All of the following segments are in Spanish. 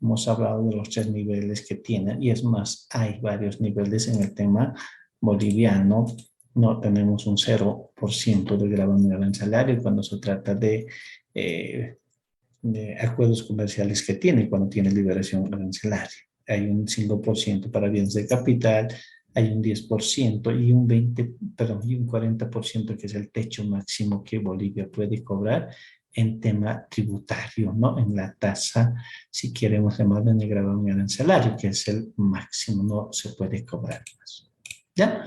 hemos hablado de los 3 niveles que tienen, y es más, hay varios niveles en el tema boliviano. No tenemos un 0% de gravamen arancelario cuando se trata de acuerdos comerciales que tiene cuando tiene liberación arancelaria. Hay un 5% para bienes de capital, hay un 10% y un 20, perdón, y un 40% que es el techo máximo que Bolivia puede cobrar en tema tributario, ¿no? En la tasa, si queremos llamarlo en el gravamen arancelario, que es el máximo, no se puede cobrar más. ¿Ya?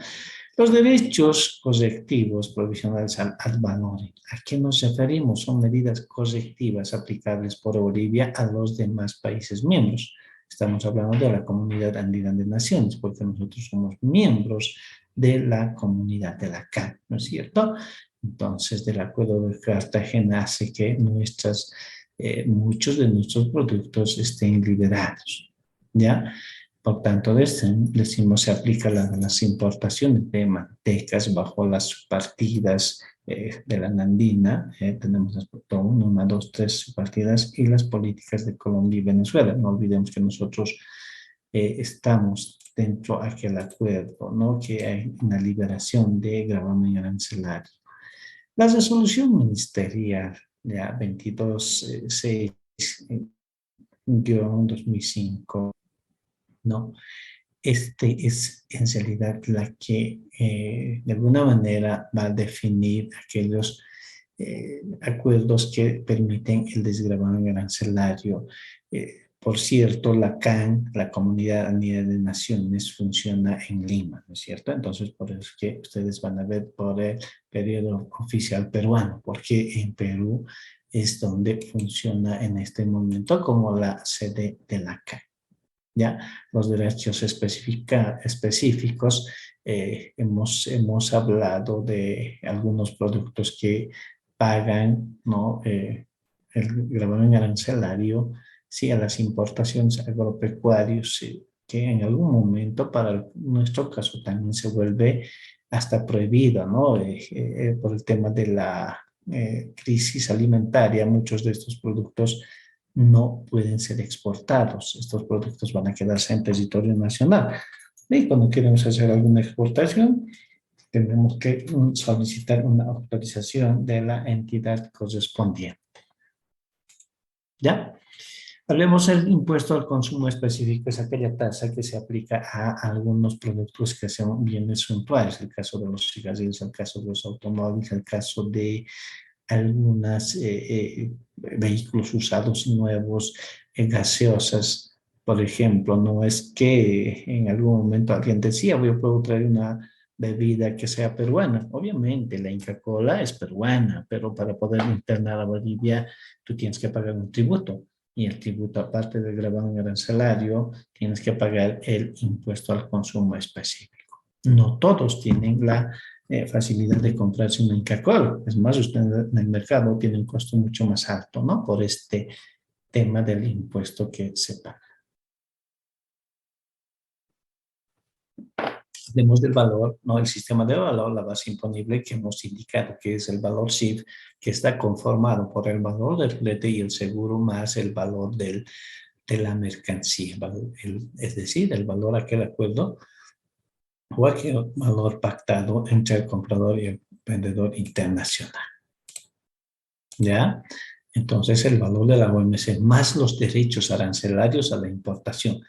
Los derechos correctivos provisionales ad valorem. ¿A qué nos referimos? Son medidas correctivas aplicables por Bolivia a los demás países miembros. Estamos hablando de la Comunidad Andina de Naciones, porque nosotros somos miembros de la comunidad de la CAN, ¿no es cierto? Entonces, del Acuerdo de Cartagena hace que muchos de nuestros productos estén liberados, ¿ya? Por tanto, decimos, se aplica las importaciones de mantecas bajo las partidas de la Nandina. Tenemos las 1, 2, 3 partidas y las políticas de Colombia y Venezuela. No olvidemos que nosotros estamos dentro de aquel acuerdo, ¿no? Que hay una liberación de gravamen arancelario. La resolución ministerial ya 22-6-2005, ¿no? Este es en realidad la que de alguna manera va a definir aquellos acuerdos que permiten el desgravamen arancelario. Por cierto, la CAN, la Comunidad Andina de Naciones, funciona en Lima, ¿no es cierto? Entonces, por eso es que ustedes van a ver por el periodo oficial peruano, porque en Perú es donde funciona en este momento como la sede de la CAN. ¿Ya? Los derechos específicos, hemos hablado de algunos productos que pagan, ¿no? El gravamen arancelario, sí, a las importaciones agropecuarias, sí, que en algún momento para nuestro caso también se vuelve hasta prohibido, ¿no? Por el tema de la crisis alimentaria, muchos de estos productos no pueden ser exportados. Estos productos van a quedarse en territorio nacional. Y cuando queremos hacer alguna exportación, tenemos que solicitar una autorización de la entidad correspondiente. ¿Ya? Hablemos del impuesto al consumo específico, es aquella tasa que se aplica a algunos productos que son bienes suntuarios, el caso de los cigarrillos, el caso de los automóviles, el caso de algunos vehículos usados nuevos, gaseosas, por ejemplo. No es que en algún momento alguien decía, yo puedo traer una bebida que sea peruana. Obviamente la Inca Kola es peruana, pero para poder internar a Bolivia tú tienes que pagar un tributo. Y el tributo, aparte del gravamen arancelario, tienes que pagar el impuesto al consumo específico. No todos tienen la facilidad de comprarse una Inca Kola. Es más, usted en el mercado tiene un costo mucho más alto, ¿no? Por este tema del impuesto que se paga. Hablemos del valor, ¿no? El sistema de valor, la base imponible que hemos indicado, que es el valor CIF, que está conformado por el valor del flete y el seguro más el valor de la mercancía, es decir, el valor a aquel acuerdo o aquel valor pactado entre el comprador y el vendedor internacional. ¿Ya? Entonces, el valor de la OMC más los derechos arancelarios a la importación.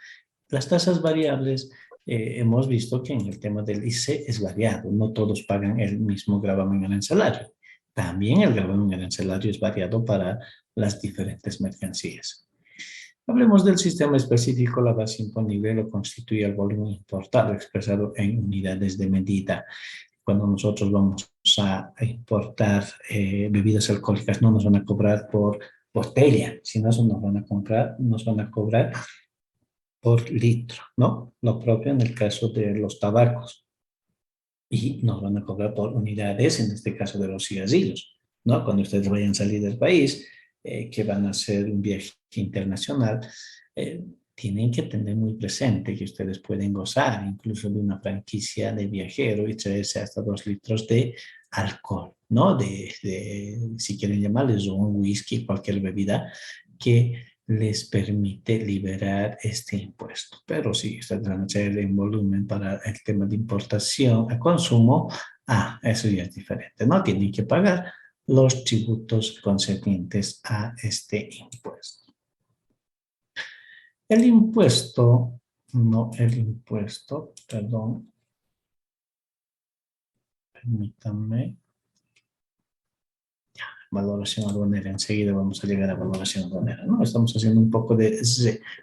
Las tasas variables, hemos visto que en el tema del ICE es variado. No todos pagan el mismo gravamen arancelario. También el gravamen arancelario es variado para las diferentes mercancías. Hablemos del sistema específico. La base imponible lo constituye el volumen importado expresado en unidades de medida. Cuando nosotros vamos a importar bebidas alcohólicas, no nos van a cobrar por botella, sino nos van a cobrar por litro, ¿no? Lo propio en el caso de los tabacos. Y nos van a cobrar por unidades, en este caso de los cigarrillos, ¿no? Cuando ustedes vayan a salir del país, que van a hacer un viaje internacional, tienen que tener muy presente que ustedes pueden gozar incluso de una franquicia de viajero y traerse hasta 2 litros de alcohol, ¿no? Si quieren llamarles un whisky, cualquier bebida que les permite liberar este impuesto. Pero si ustedes van a hacer en volumen para el tema de importación a consumo, eso ya es diferente, ¿no? Tienen que pagar los tributos concernientes a este impuesto. El impuesto, perdón, permítanme. Valoración aduanera. Enseguida vamos a llegar a valoración aduanera, ¿no? Estamos haciendo un poco de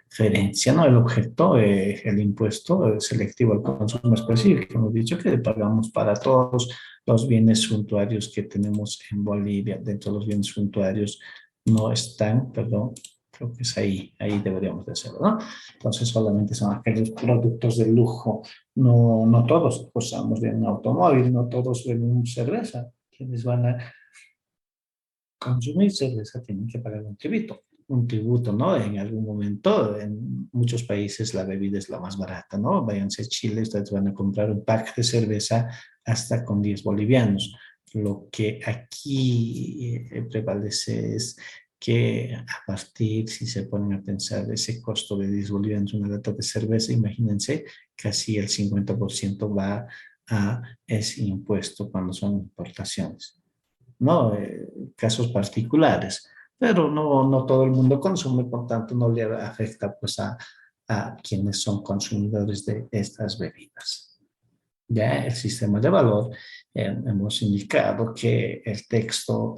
referencia, ¿no? El objeto, el impuesto selectivo al consumo específico. Hemos dicho que pagamos para todos los bienes suntuarios que tenemos en Bolivia. Dentro de los bienes suntuarios no están, perdón, creo que es ahí deberíamos de hacerlo, ¿no? Entonces solamente son aquellos productos de lujo. No todos usamos de un automóvil, no todos bebemos cerveza. Quienes van a consumir cerveza tienen que pagar un tributo, ¿no? En algún momento, en muchos países la bebida es la más barata, ¿no? Váyanse a Chile, ustedes van a comprar un pack de cerveza hasta con 10 bolivianos. Lo que aquí prevalece es que a partir, si se ponen a pensar, ese costo de 10 bolivianos, una lata de cerveza, imagínense, casi el 50% va a ese impuesto cuando son importaciones. ¿No? Casos particulares, pero no todo el mundo consume, por tanto no le afecta pues a quienes son consumidores de estas bebidas. Ya el sistema de valor, hemos indicado que el texto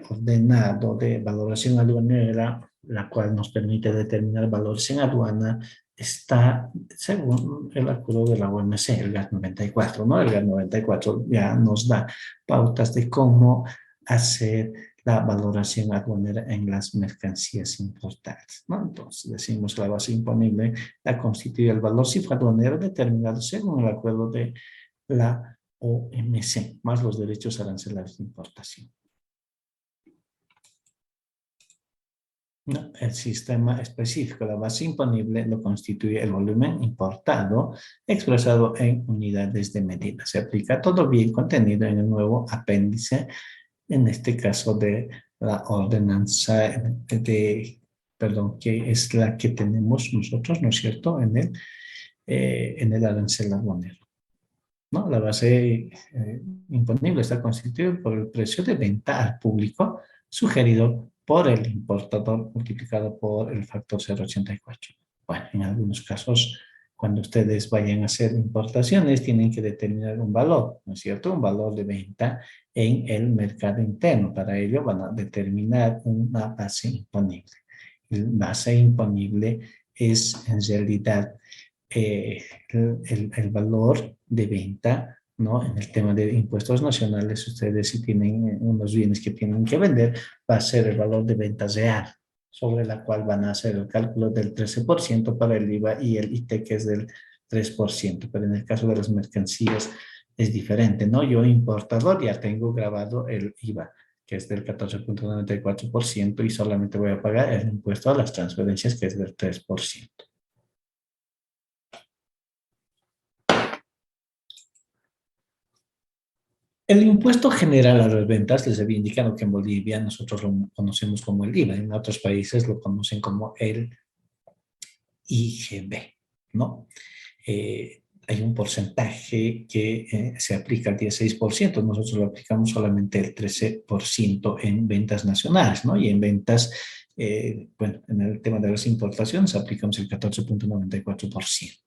ordenado de valoración aduanera, la cual nos permite determinar valores en aduana, está según el acuerdo de la OMC, el GATT 94, ¿no? El GATT 94 ya nos da pautas de cómo hacer la valoración aduanera en las mercancías importadas, ¿no? Entonces, decimos la base imponible la constituye el valor cifra aduanero determinado según el acuerdo de la OMC, más los derechos arancelarios de importación. No, el sistema específico, la base imponible, lo constituye el volumen importado expresado en unidades de medida. Se aplica todo bien contenido en el nuevo apéndice, en este caso de la ordenanza que es la que tenemos nosotros, ¿no es cierto?, en el arancel aduanero, ¿no? La base imponible está constituida por el precio de venta al público sugerido por el importador multiplicado por el factor 0,84. Bueno, en algunos casos, cuando ustedes vayan a hacer importaciones, tienen que determinar un valor, ¿no es cierto? Un valor de venta en el mercado interno. Para ello van a determinar una base imponible. La base imponible es en realidad el valor de venta, ¿no? En el tema de impuestos nacionales, ustedes si tienen unos bienes que tienen que vender, va a ser el valor de venta real, sobre la cual van a hacer el cálculo del 13% para el IVA y el IT que es del 3%. Pero en el caso de las mercancías es diferente, ¿no? Yo importador ya tengo grabado el IVA, que es del 14,94% y solamente voy a pagar el impuesto a las transferencias, que es del 3%. El impuesto general a las ventas, les había indicado que en Bolivia nosotros lo conocemos como el IVA, en otros países lo conocen como el IGB, ¿no? Hay un porcentaje que se aplica al 16%, nosotros lo aplicamos solamente el 13% en ventas nacionales, ¿no? Y en ventas, bueno, en el tema de las importaciones aplicamos el 14,94%,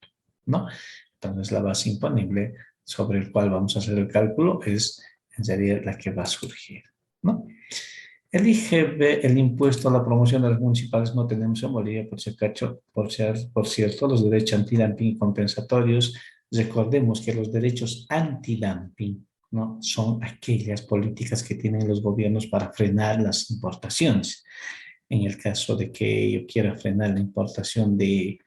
¿no? Entonces la base imponible sobre el cual vamos a hacer el cálculo es en serio la que va a surgir, ¿no? El IGB, el impuesto a la promoción de las municipales, no tenemos en Bolivia, por cierto, los derechos antidumping y compensatorios. Recordemos que los derechos antidumping, ¿no?, son aquellas políticas que tienen los gobiernos para frenar las importaciones. En el caso de que yo quiera frenar la importación de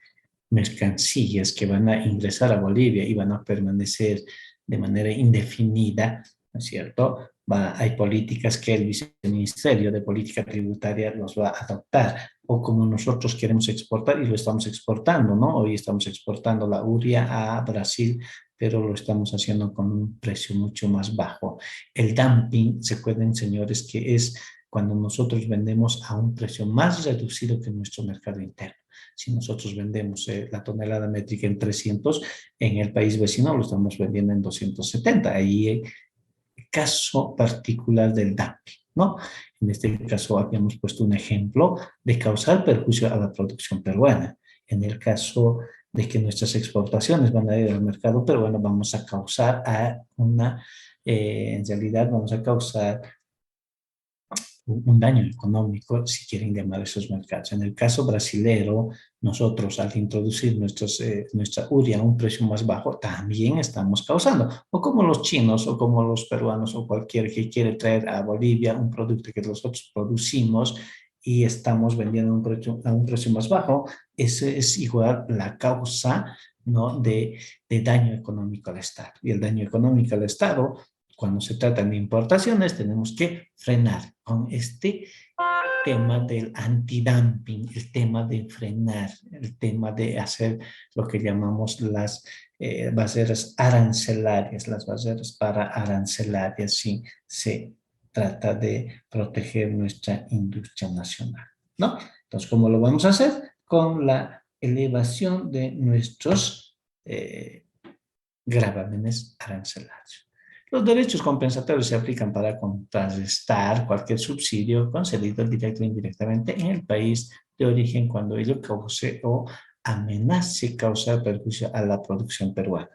mercancías que van a ingresar a Bolivia y van a permanecer de manera indefinida, ¿no es cierto? Hay políticas que el Viceministerio de Política Tributaria los va a adoptar, o como nosotros queremos exportar y lo estamos exportando, ¿no? Hoy estamos exportando la urea a Brasil, pero lo estamos haciendo con un precio mucho más bajo. El dumping, recuerden, señores, que es cuando nosotros vendemos a un precio más reducido que nuestro mercado interno. Si nosotros vendemos la tonelada métrica en 300, en el país vecino lo estamos vendiendo en 270. Ahí caso particular del dumping, ¿no? En este caso habíamos puesto un ejemplo de causar perjuicio a la producción peruana. En el caso de que nuestras exportaciones van a ir al mercado peruano, vamos a causar en realidad vamos a causar un daño económico, si quieren llamar esos mercados. En el caso brasilero, nosotros al introducir nuestra urea a un precio más bajo, también estamos causando, o como los chinos, o como los peruanos, o cualquiera que quiere traer a Bolivia un producto que nosotros producimos y estamos vendiendo a un precio más bajo, ese es igual la causa, ¿no? de daño económico al Estado. Y el daño económico al Estado, cuando se trata de importaciones, tenemos que frenar con este tema del antidumping, el tema de frenar, el tema de hacer lo que llamamos las barreras arancelarias, las barreras para arancelarias, sí, se trata de proteger nuestra industria nacional, ¿no? Entonces, ¿cómo lo vamos a hacer? Con la elevación de nuestros gravámenes arancelarios. Los derechos compensatorios se aplican para contrarrestar cualquier subsidio concedido directo o indirectamente en el país de origen cuando ello cause o amenace causar perjuicio a la producción peruana.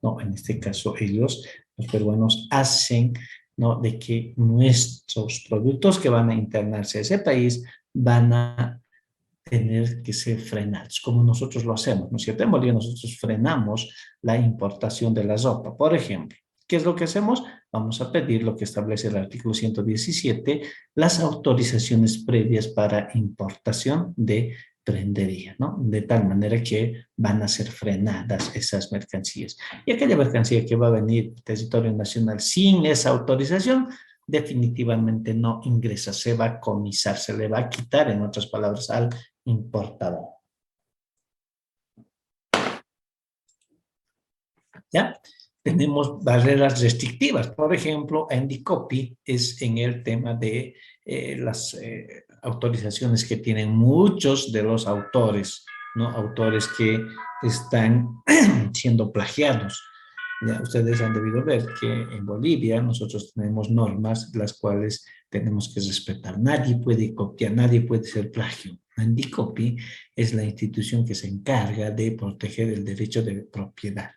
No, en este caso los peruanos hacen, ¿no? de que nuestros productos que van a internarse a ese país van a tener que ser frenados, como nosotros lo hacemos, ¿no es cierto? En Bolivia nosotros frenamos la importación de la ropa. Por ejemplo, ¿qué es lo que hacemos? Vamos a pedir lo que establece el artículo 117, las autorizaciones previas para importación de prendería, ¿no? De tal manera que van a ser frenadas esas mercancías. Y aquella mercancía que va a venir al territorio nacional sin esa autorización, definitivamente no ingresa, se va a comisar, se le va a quitar, en otras palabras, al importador. ¿Ya? Tenemos barreras restrictivas. Por ejemplo, Andy es en el tema de las autorizaciones que tienen muchos de los autores, ¿no? Autores que están siendo plagiados. Ya, ustedes han debido ver que en Bolivia nosotros tenemos normas las cuales tenemos que respetar. Nadie puede copiar, nadie puede ser plagio. Andy es la institución que se encarga de proteger el derecho de propiedad,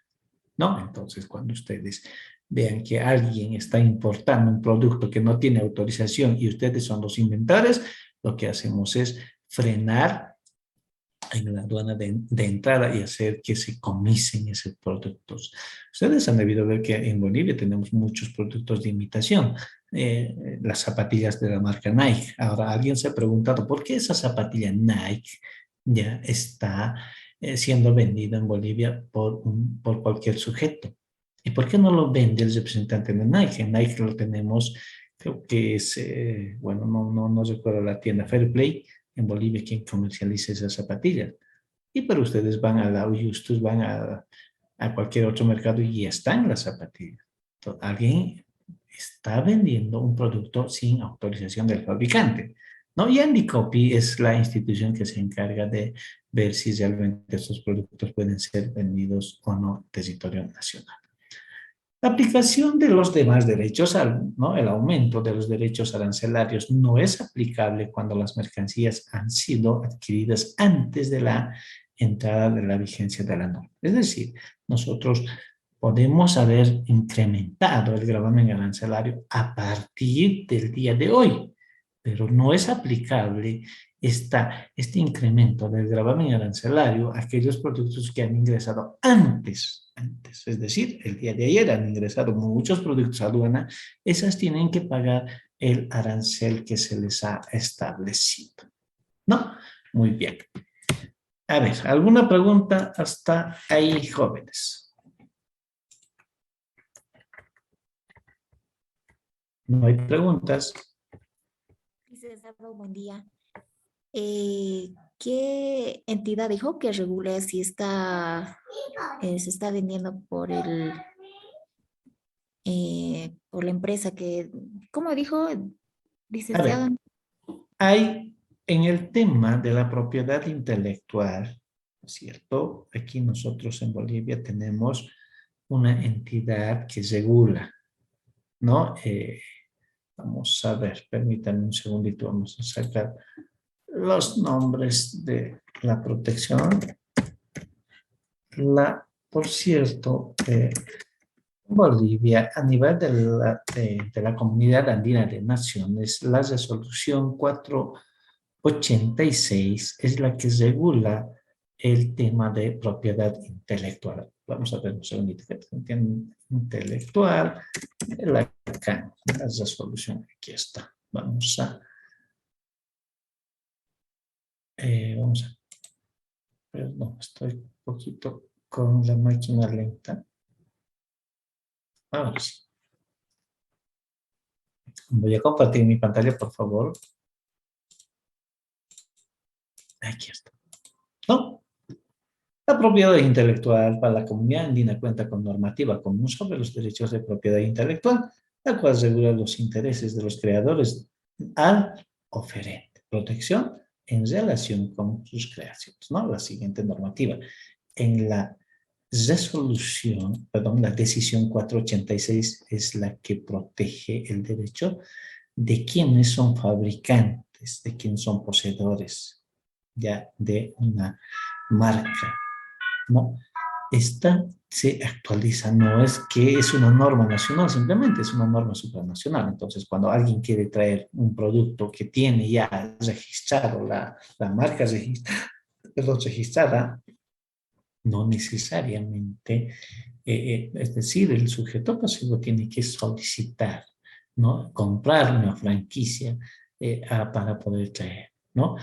¿no? Entonces, cuando ustedes vean que alguien está importando un producto que no tiene autorización y ustedes son los inventores, lo que hacemos es frenar en la aduana de entrada y hacer que se comisen esos productos. Ustedes han debido ver que en Bolivia tenemos muchos productos de imitación. Las zapatillas de la marca Nike. Ahora, alguien se ha preguntado, ¿por qué esa zapatilla Nike ya está siendo vendida en Bolivia por cualquier sujeto? ¿Y por qué no lo vende el representante de Nike? En Nike lo tenemos, creo que es, bueno, no recuerdo la tienda Fairplay, en Bolivia quien comercializa esas zapatillas. Y pero ustedes van a la Justus, van a cualquier otro mercado y están las zapatillas. Entonces, alguien está vendiendo un producto sin autorización del fabricante, ¿no? Y Andy es la institución que se encarga de ver si realmente estos productos pueden ser vendidos o no en territorio nacional. La aplicación de los demás derechos, ¿no? El aumento de los derechos arancelarios no es aplicable cuando las mercancías han sido adquiridas antes de la entrada de la vigencia de la norma. Es decir, nosotros podemos haber incrementado el gravamen arancelario a partir del día de hoy, pero no es aplicable este incremento del gravamen arancelario a aquellos productos que han ingresado antes, es decir, el día de ayer han ingresado muchos productos a aduana, esas tienen que pagar el arancel que se les ha establecido, ¿no? Muy bien. A ver, ¿alguna pregunta hasta ahí, jóvenes? No hay preguntas. Licenciado, buen día. ¿Qué entidad dijo que regule si se está vendiendo por la empresa que, ¿cómo dijo? A ver, Licenciado, hay en el tema de la propiedad intelectual, ¿cierto? Aquí nosotros en Bolivia tenemos una entidad que regula, ¿no? Vamos a ver, permítanme un segundito, vamos a sacar los nombres de la protección. Por cierto, Bolivia, a nivel de la Comunidad Andina de Naciones, la resolución 486 es la que regula el tema de propiedad intelectual. Vamos a ver un segundito. Intelectual, acá, la resolución, aquí está. Vamos a, perdón, estoy un poquito con la máquina lenta. Ahora sí. Voy a compartir mi pantalla, por favor. Aquí está. ¿No? La propiedad intelectual para la comunidad andina cuenta con normativa común sobre los derechos de propiedad intelectual, la cual regula los intereses de los creadores al oferente. Protección en relación con sus creaciones, ¿no? La siguiente normativa. En la resolución, perdón, la decisión 486 es la que protege el derecho de quienes son fabricantes, de quienes son poseedores ya de una marca, ¿no? Esta se actualiza, no es que es una norma nacional, simplemente es una norma supranacional. Entonces, cuando alguien quiere traer un producto que tiene ya registrado, la marca registrada, no necesariamente, es decir, el sujeto pasivo tiene que solicitar, ¿no? Comprar una franquicia para poder traer, ¿no?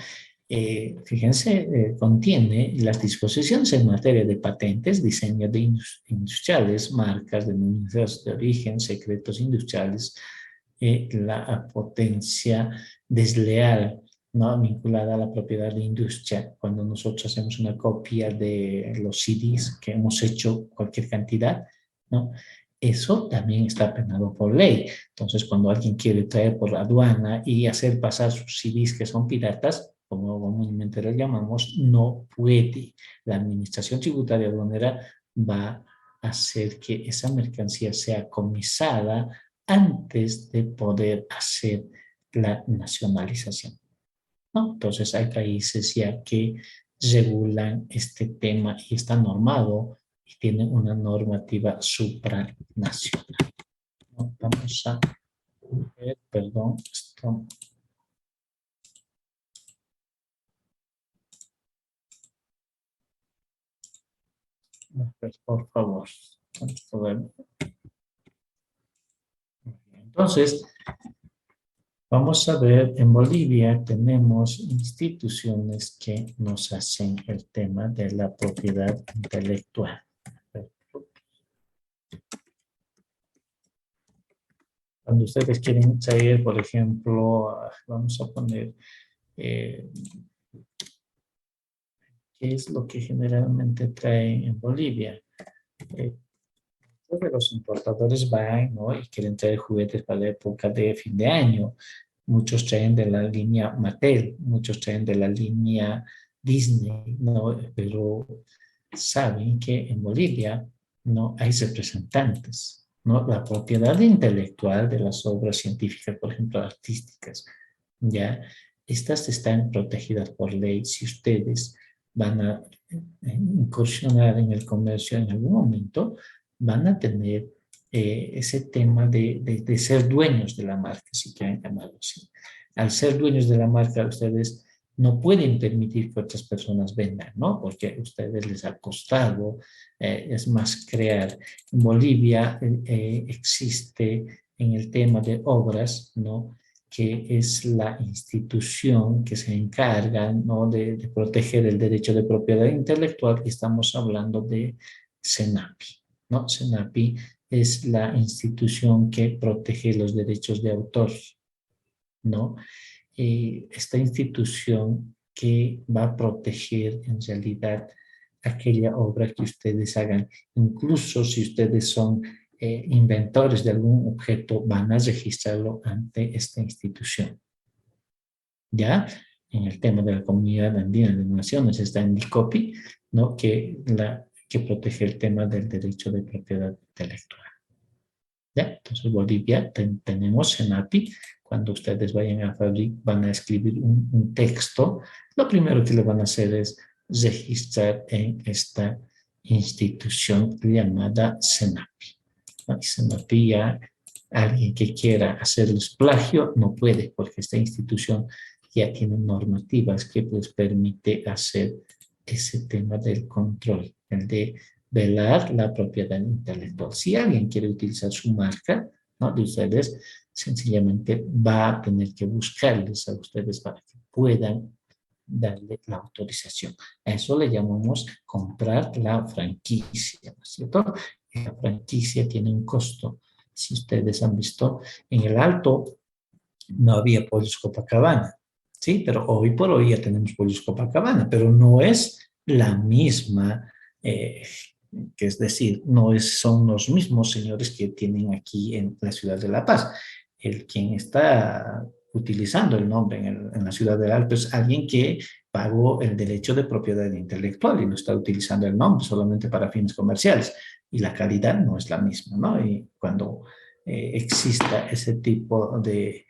Fíjense, contiene las disposiciones en materia de patentes, diseño de industriales, marcas, denominaciones de origen, secretos industriales, la potencia desleal, ¿no? Vinculada a la propiedad de industria. Cuando nosotros hacemos una copia de los CDs que hemos hecho cualquier cantidad, ¿no? Eso también está penado por ley. Entonces, cuando alguien quiere traer por aduana y hacer pasar sus CDs que son piratas, como comúnmente los llamamos, no puede. La administración tributaria aduanera va a hacer que esa mercancía sea comisada antes de poder hacer la nacionalización, ¿no? Entonces hay países ya que regulan este tema y está normado y tienen una normativa supranacional, ¿no? Vamos a ver, perdón, esto. Por favor. Entonces, vamos a ver, en Bolivia tenemos instituciones que nos hacen el tema de la propiedad intelectual. Cuando ustedes quieren saber, por ejemplo, vamos a poner, ¿qué es lo que generalmente traen en Bolivia? Los importadores van, ¿no? Y quieren traer juguetes para la época de fin de año. Muchos traen de la línea Mattel, muchos traen de la línea Disney, ¿no? Pero saben que en Bolivia no hay representantes, ¿no? La propiedad intelectual de las obras científicas, por ejemplo, artísticas, ya, estas están protegidas por ley. Si ustedes van a incursionar en el comercio en algún momento, van a tener ese tema de ser dueños de la marca, si quieren llamarlo así. Al ser dueños de la marca, ustedes no pueden permitir que otras personas vendan, ¿no? Porque a ustedes les ha costado, es más, crear. En Bolivia existe en el tema de obras, ¿no? Que es la institución que se encarga, ¿no? de proteger el derecho de propiedad intelectual, y estamos hablando de SENAPI, ¿no? SENAPI es la institución que protege los derechos de autor, ¿no? Esta institución que va a proteger en realidad aquella obra que ustedes hagan, incluso si ustedes son inventores de algún objeto van a registrarlo ante esta institución. Ya en el tema de la Comunidad Andina de Naciones está en DICOPI, ¿no? que protege el tema del derecho de propiedad intelectual. ¿Ya? Entonces, Bolivia tenemos CENAPI. Cuando ustedes vayan a van a escribir un texto, lo primero que le van a hacer es registrar en esta institución llamada CENAPI. ¿No? Y CENAPI ya, alguien que quiera hacerles plagio no puede, porque esta institución ya tiene normativas que pues permite hacer ese tema del control, el de velar la propiedad intelectual. Si alguien quiere utilizar su marca, ¿no? de ustedes, sencillamente va a tener que buscarles a ustedes para que puedan darle la autorización. A eso le llamamos comprar la franquicia, ¿no es cierto? La franquicia tiene un costo. Si ustedes han visto, en el Alto no había Pollos Copacabana, ¿sí? Pero hoy por hoy ya tenemos Pollos Copacabana, pero no es la misma, que es decir, son los mismos señores que tienen aquí en la ciudad de La Paz. Quien está utilizando el nombre en la ciudad del Alto es alguien que pagó el derecho de propiedad intelectual y no está utilizando el nombre solamente para fines comerciales. Y la calidad no es la misma, ¿no? Y cuando exista ese tipo de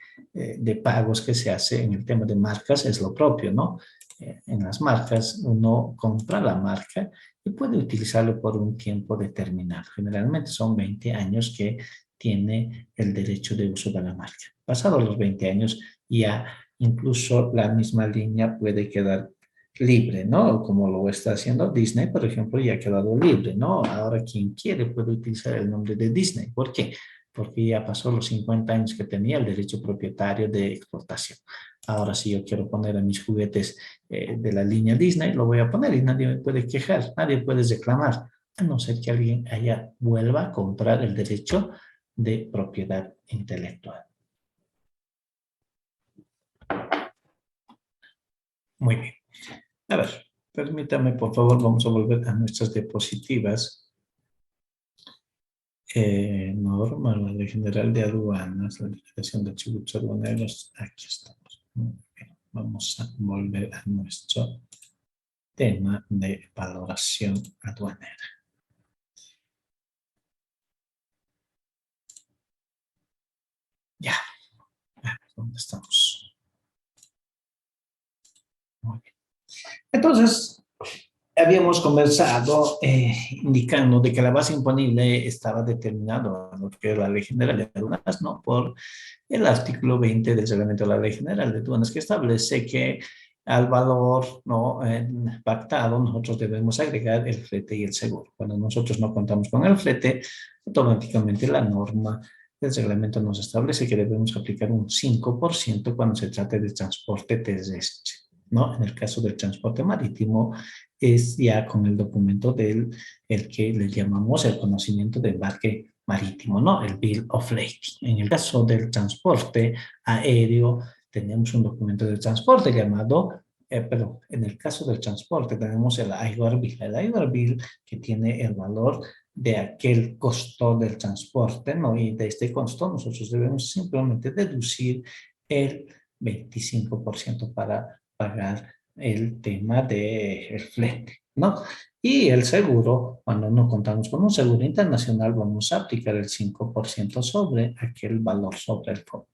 pagos que se hace en el tema de marcas es lo propio, ¿no? En las marcas uno compra la marca y puede utilizarlo por un tiempo determinado. Generalmente son 20 años que tiene el derecho de uso de la marca. Pasados los 20 años ya incluso la misma línea puede quedar libre, ¿no? Como lo está haciendo Disney, por ejemplo, ya ha quedado libre, ¿no? Ahora quien quiere puede utilizar el nombre de Disney. ¿Por qué? Porque ya pasó los 50 años que tenía el derecho propietario de explotación. Ahora si yo quiero poner a mis juguetes de la línea Disney, lo voy a poner y nadie me puede quejar, nadie puede reclamar, a no ser que alguien allá vuelva a comprar el derecho de propiedad intelectual. Muy bien. A ver, permítame, por favor, vamos a volver a nuestras diapositivas. Norma, la Ley General de Aduanas, la liquidación de tributos aduaneros. Aquí estamos. Muy bien. Vamos a volver a nuestro tema de valoración aduanera. Ya. ¿Dónde estamos? Muy bien. Entonces, habíamos conversado indicando de que la base imponible estaba determinada, lo que es la Ley General de Aduanas, ¿no? Por el artículo 20 del reglamento de la Ley General de Aduanas, que establece que al valor no pactado nosotros debemos agregar el flete y el seguro. Cuando nosotros no contamos con el flete, automáticamente la norma del reglamento nos establece que debemos aplicar un 5% cuando se trate de transporte terrestre, ¿no? En el caso del transporte marítimo es ya con el documento el que le llamamos el conocimiento de embarque marítimo, ¿no? El Bill of Lading. En el caso del transporte aéreo, tenemos un documento de transporte llamado, perdón, en el caso del transporte tenemos el IGOR Bill. El IGOR Bill que tiene el valor de aquel costo del transporte, ¿no? Y de este costo nosotros debemos simplemente deducir el 25% para pagar el tema del flete, ¿no? Y el seguro, cuando no contamos con un seguro internacional, vamos a aplicar el 5% sobre aquel valor sobre el fondo.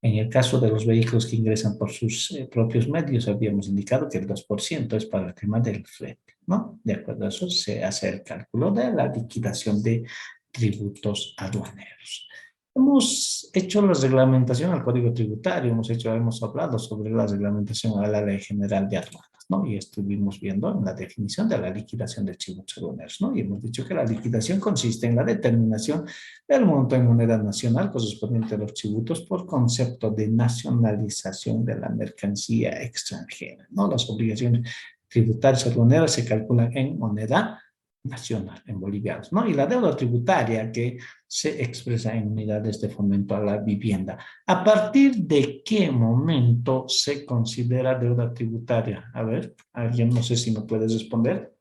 En el caso de los vehículos que ingresan por sus propios medios, habíamos indicado que el 2% es para el tema del flete, ¿no? De acuerdo a eso, se hace el cálculo de la liquidación de tributos aduaneros. Hemos hecho la reglamentación al Código Tributario, hemos hablado sobre la reglamentación a la Ley General de Aduanas, ¿no? Y estuvimos viendo en la definición de la liquidación de tributos aduaneros, ¿no? Y hemos dicho que la liquidación consiste en la determinación del monto en moneda nacional correspondiente a los tributos por concepto de nacionalización de la mercancía extranjera, ¿no? Las obligaciones tributarias aduaneras se calculan en moneda nacional, en bolivianos, ¿no? Y la deuda tributaria que se expresa en unidades de fomento a la vivienda. ¿A partir de qué momento se considera deuda tributaria? A ver, alguien no sé si me puedes responder.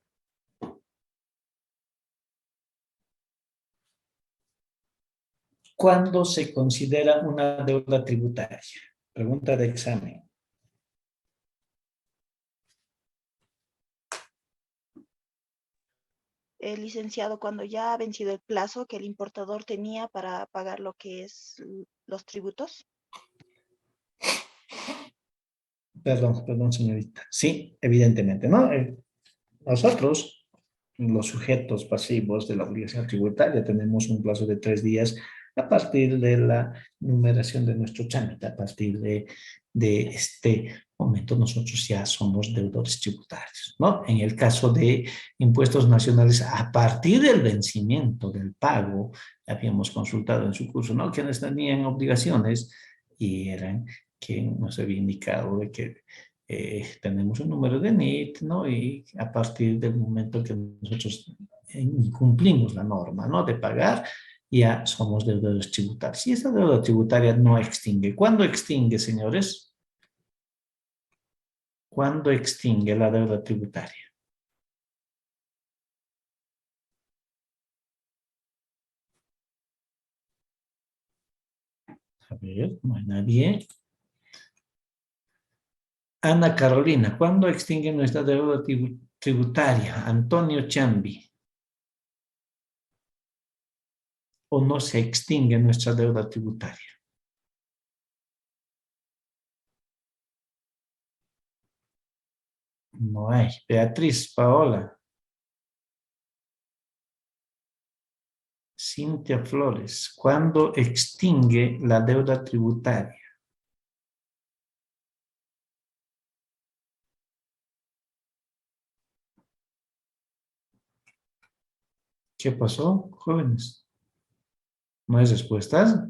¿Cuándo se considera una deuda tributaria? Pregunta de examen. Licenciado, cuando ya ha vencido el plazo que el importador tenía para pagar lo que es los tributos. Perdón, señorita. Sí, evidentemente, ¿no? Nosotros, los sujetos pasivos de la obligación tributaria, tenemos un plazo de 3 días a partir de la numeración de nuestro trámite. A partir de este momento, nosotros ya somos deudores tributarios, ¿no? En el caso de impuestos nacionales, a partir del vencimiento del pago, habíamos consultado en su curso, ¿no? Quienes tenían obligaciones y eran quien nos había indicado de que tenemos un número de NIT, ¿no? Y a partir del momento que nosotros incumplimos la norma, ¿no? De pagar, ya somos deudores tributarios. Y esta deuda tributaria no extingue. ¿Cuándo extingue, señores? ¿Cuándo extingue la deuda tributaria? A ver, no hay nadie. Ana Carolina, ¿cuándo extingue nuestra deuda tributaria? Antonio Chambi. ¿O no se extingue nuestra deuda tributaria? No hay. Beatriz, Paola. Cintia Flores, ¿cuándo extingue la deuda tributaria? ¿Qué pasó, jóvenes? ¿No hay respuestas?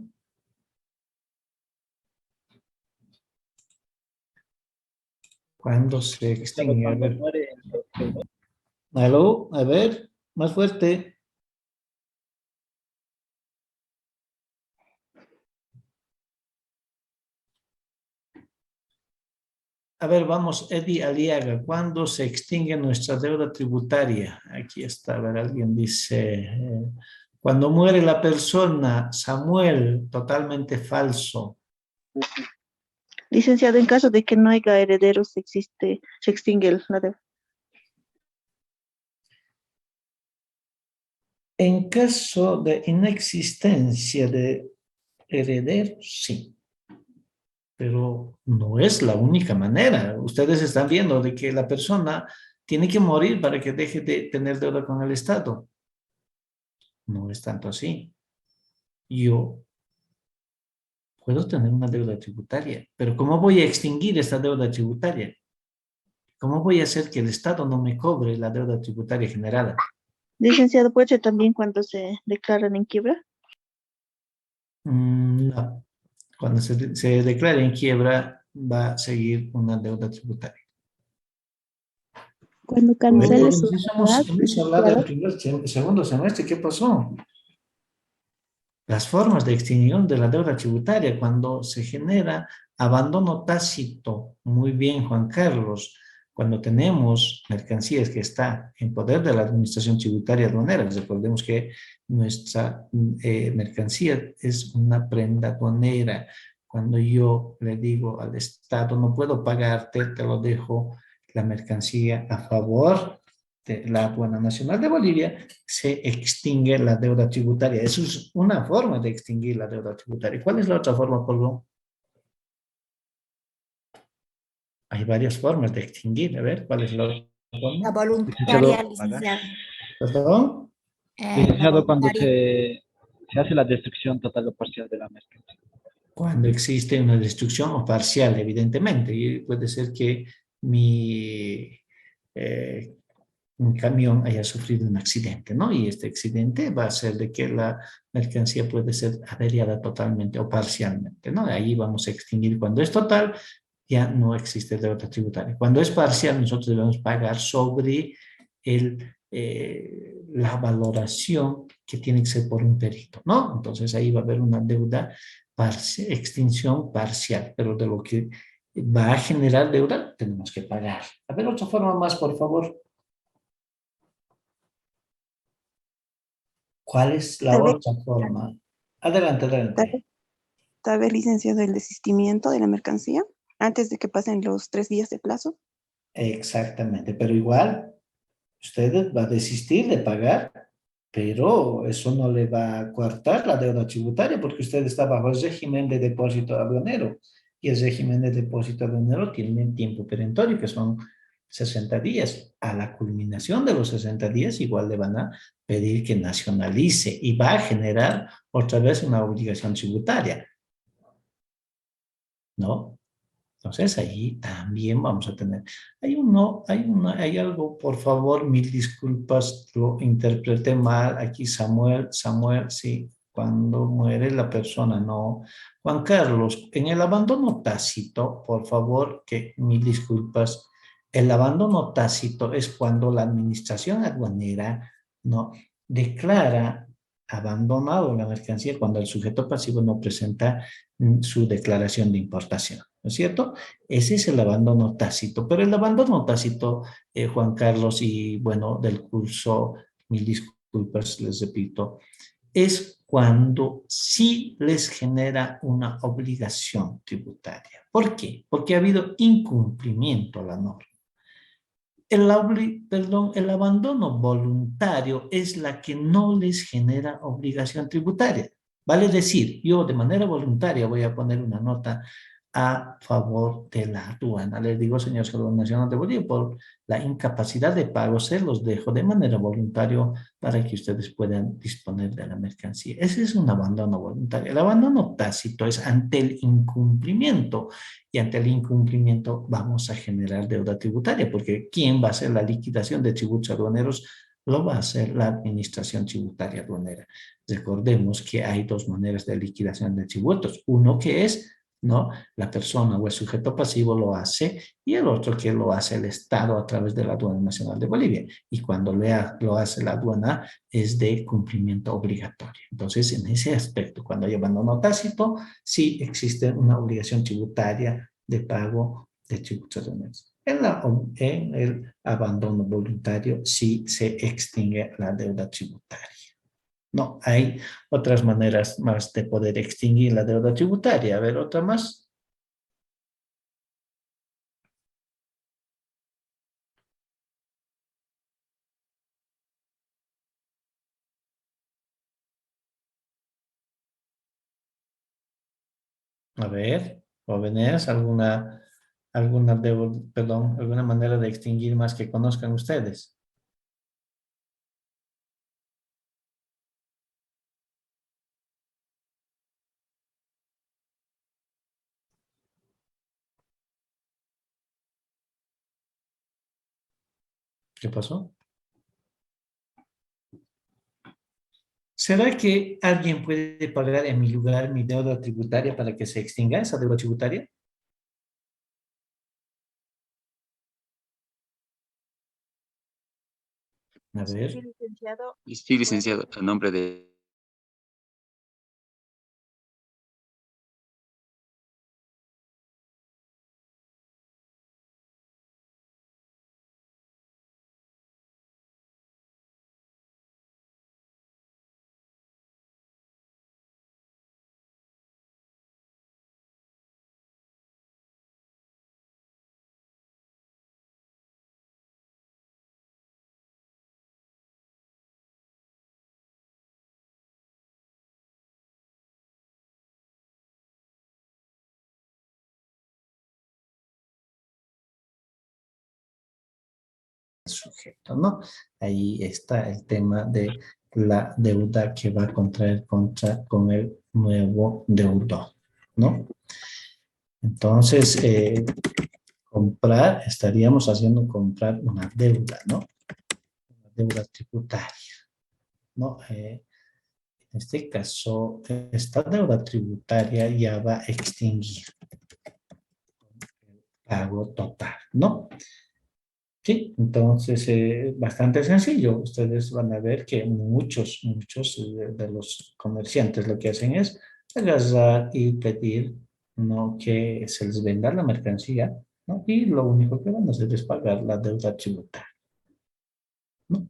¿Cuándo se extingue? A ver. ¿Aló? A ver, más fuerte. A ver, vamos, Eddie Aliaga, ¿cuándo se extingue nuestra deuda tributaria? Aquí está, a ver, alguien dice, cuando muere la persona, Samuel, totalmente falso. Licenciado, en caso de que no haya herederos, se extingue la deuda. En caso de inexistencia de herederos, sí, pero no es la única manera. Ustedes están viendo de que la persona tiene que morir para que deje de tener deuda con el Estado. No es tanto así. Yo puedo tener una deuda tributaria, pero ¿cómo voy a extinguir esta deuda tributaria? ¿Cómo voy a hacer que el Estado no me cobre la deuda tributaria generada? Licenciado, ¿puede ser también cuando se declaran en quiebra? No. Cuando se declare en quiebra, va a seguir una deuda tributaria. Cuando Bueno, cancele su entonces edad, hemos hablado del primer, segundo semestre. ¿Qué pasó? Las formas de extinción de la deuda tributaria, cuando se genera abandono tácito, muy bien, Juan Carlos, cuando tenemos mercancías que está en poder de la administración tributaria aduanera. Recordemos que nuestra mercancía es una prenda aduanera. Cuando yo le digo al Estado, no puedo pagarte, te lo dejo la mercancía a favor de la aduana nacional de Bolivia, se extingue la deuda tributaria. Eso es una forma de extinguir la deuda tributaria. ¿Cuál es la otra forma, Polvo? Hay varias formas de extinguir. A ver, ¿cuál es la otra La forma? voluntaria, Licenciado, licenciado. ¿Perdón? La licenciado, cuando voluntaria. se hace la destrucción total o parcial de la mercancía. Cuando existe una destrucción o parcial, evidentemente. Y puede ser que eh, un camión haya sufrido un accidente, ¿no? Y este accidente va a ser de que la mercancía puede ser averiada totalmente o parcialmente, ¿no? Ahí vamos a extinguir. Cuando es total, ya no existe deuda tributaria. Cuando es parcial, nosotros debemos pagar sobre la valoración que tiene que ser por un perito, ¿no? Entonces ahí va a haber una deuda, extinción parcial, pero de lo que va a generar deuda, tenemos que pagar. A ver, otra forma más, por favor. ¿Cuál es la Tal vez otra forma? Adelante, adelante. Tal vez, licenciado, el desistimiento de la mercancía antes de que pasen los 3 días de plazo. Exactamente, pero igual usted va a desistir de pagar, pero eso no le va a coartar la deuda tributaria porque usted está bajo el régimen de depósito aduanero y el régimen de depósito aduanero tiene un tiempo perentorio que son 60 días. A la culminación de los 60 días igual le van a pedir que nacionalice y va a generar otra vez una obligación tributaria, ¿no? Entonces, allí también vamos a tener. Hay algo, por favor, mil disculpas, lo interpreté mal. Aquí Samuel, sí, cuando muere la persona, no. Juan Carlos, en el abandono tácito, por favor, que mil disculpas. El abandono tácito es cuando la administración aduanera no declara abandonado la mercancía cuando el sujeto pasivo no presenta su declaración de importación, ¿no es cierto? Ese es el abandono tácito, pero el abandono tácito, Juan Carlos, y bueno, del curso, mil disculpas, les repito, es cuando sí les genera una obligación tributaria. ¿Por qué? Porque ha habido incumplimiento a la norma. El abandono voluntario es la que no les genera obligación tributaria. Vale decir, yo de manera voluntaria voy a poner una nota a favor de la aduana. Les digo, señor Salvador Nacional de Bolivia, por la incapacidad de pago, se los dejo de manera voluntaria para que ustedes puedan disponer de la mercancía. Ese es un abandono voluntario. El abandono tácito es ante el incumplimiento y ante el incumplimiento vamos a generar deuda tributaria, porque ¿quién va a hacer la liquidación de tributos aduaneros? Lo va a hacer la administración tributaria aduanera. Recordemos que hay dos maneras de liquidación de tributos. Uno que es, ¿no? La persona o el sujeto pasivo lo hace y el otro que lo hace el Estado a través de la Aduana Nacional de Bolivia. Y cuando lo hace la aduana es de cumplimiento obligatorio. Entonces, en ese aspecto, cuando hay abandono tácito, sí existe una obligación tributaria de pago de tributos aduaneros. En el abandono voluntario sí se extingue la deuda tributaria. No, hay otras maneras más de poder extinguir la deuda tributaria. A ver, otra más. A ver, jóvenes, alguna manera de extinguir más que conozcan ustedes. ¿Qué pasó? ¿Será que alguien puede pagar en mi lugar mi deuda tributaria para que se extinga esa deuda tributaria? A Sí, ver. licenciado. Sí, licenciado, a nombre de... Sujeto, ¿no? Ahí está el tema de la deuda que va a contraer con el nuevo deudor, ¿no? Entonces, estaríamos haciendo comprar una deuda, ¿no? Una deuda tributaria, ¿no? En este caso, esta deuda tributaria ya va a extinguir el pago total, ¿no? Sí, entonces bastante sencillo. Ustedes van a ver que muchos de los comerciantes lo que hacen es agarrar y pedir, ¿no? Que se les venda la mercancía, ¿no? Y lo único que van a hacer es pagar la deuda tributaria, ¿no?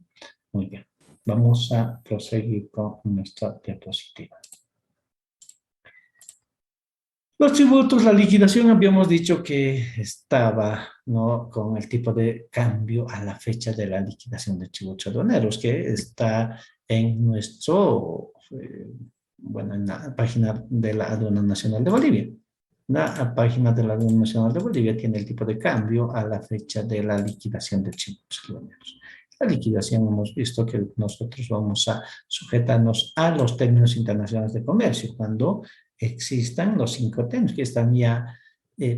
Muy bien. Vamos a proseguir con nuestra diapositiva. Los tributos, la liquidación, habíamos dicho que estaba, ¿no?, con el tipo de cambio a la fecha de la liquidación de tributos aduaneros, que está en nuestro, bueno, en la página de la Aduana Nacional de Bolivia. La página de la Aduana Nacional de Bolivia tiene el tipo de cambio a la fecha de la liquidación de tributos aduaneros. La liquidación hemos visto que nosotros vamos a sujetarnos a los términos internacionales de comercio cuando existan los 5 términos que están ya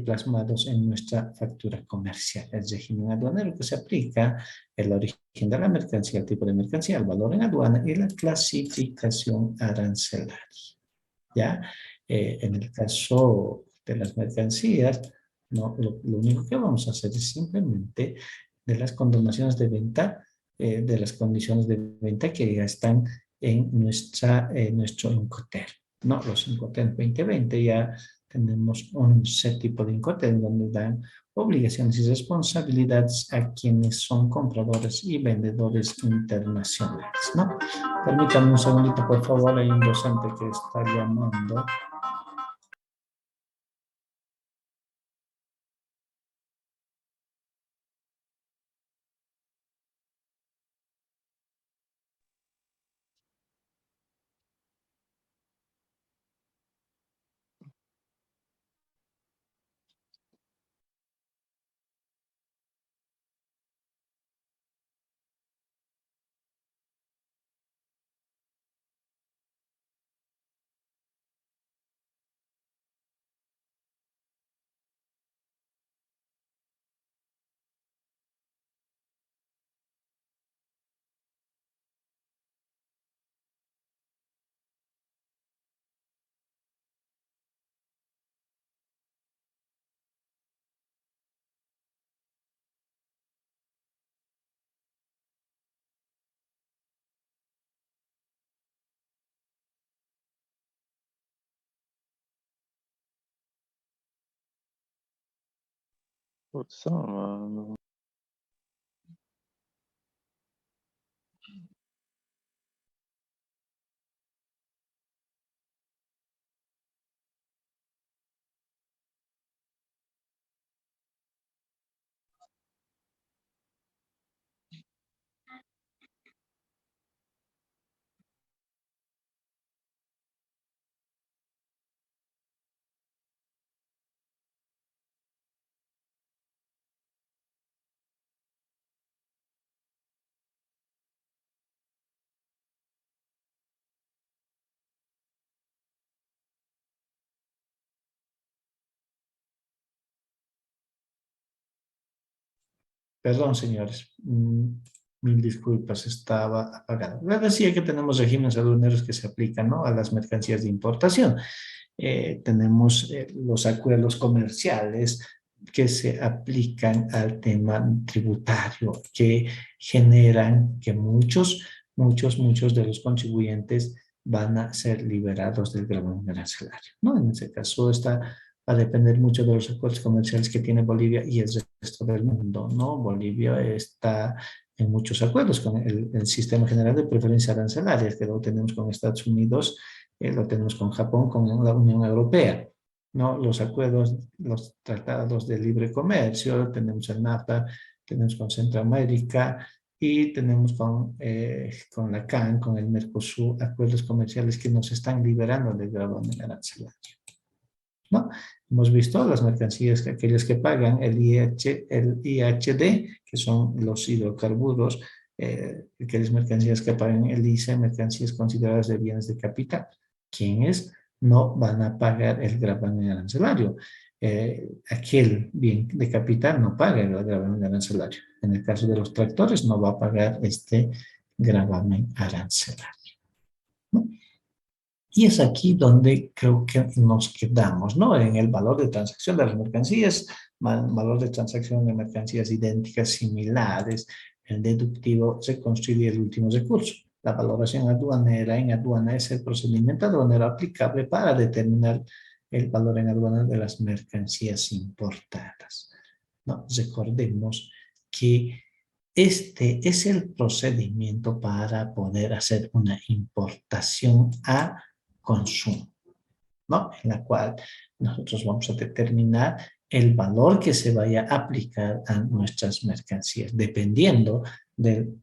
plasmados en nuestra factura comercial. El régimen aduanero que se aplica, el origen de la mercancía, el tipo de mercancía, el valor en aduana y la clasificación arancelaria. ¿Ya? En el caso de las mercancías, no, lo único que vamos a hacer es simplemente de las condonaciones de venta, de las condiciones de venta que ya están en nuestro Incoterm, ¿no? Los Incoterm 2020 ya tenemos 11 tipos de Incoterm donde dan obligaciones y responsabilidades a quienes son compradores y vendedores internacionales, ¿no? Permítanme un segundito, por favor, hay un docente que está llamando. Perdón, señores. Mil disculpas, estaba apagado. Les decía que tenemos regímenes aduaneros que se aplican, ¿no?, a las mercancías de importación. Tenemos los acuerdos comerciales que se aplican al tema tributario, que generan que muchos de los contribuyentes van a ser liberados del gravamen arancelario, ¿no? En ese caso va a depender mucho de los acuerdos comerciales que tiene Bolivia y el resto del mundo, ¿no? Bolivia está en muchos acuerdos con el Sistema General de Preferencias Arancelarias, que lo tenemos con Estados Unidos, lo tenemos con Japón, con la Unión Europea, ¿no? Los acuerdos, los tratados de libre comercio, tenemos el NAFTA, tenemos con Centroamérica y tenemos con la CAN, con el Mercosur, acuerdos comerciales que nos están liberando del gravamen arancelario, ¿no? Hemos visto las mercancías, aquellas que pagan el IHD, que son los hidrocarburos, aquellas mercancías que pagan el ICE, mercancías consideradas de bienes de capital. ¿Quiénes no van a pagar el gravamen arancelario? Aquel bien de capital no paga el gravamen arancelario. En el caso de los tractores no va a pagar este gravamen arancelario, ¿no? Y es aquí donde creo que nos quedamos, ¿no? En el valor de transacción de las mercancías, valor de transacción de mercancías idénticas, similares, el deductivo se constituye el último recurso. La valoración aduanera en aduana es el procedimiento aduanero aplicable para determinar el valor en aduana de las mercancías importadas, ¿no? Recordemos que este es el procedimiento para poder hacer una importación a consumo, ¿no? En la cual nosotros vamos a determinar el valor que se vaya a aplicar a nuestras mercancías, dependiendo de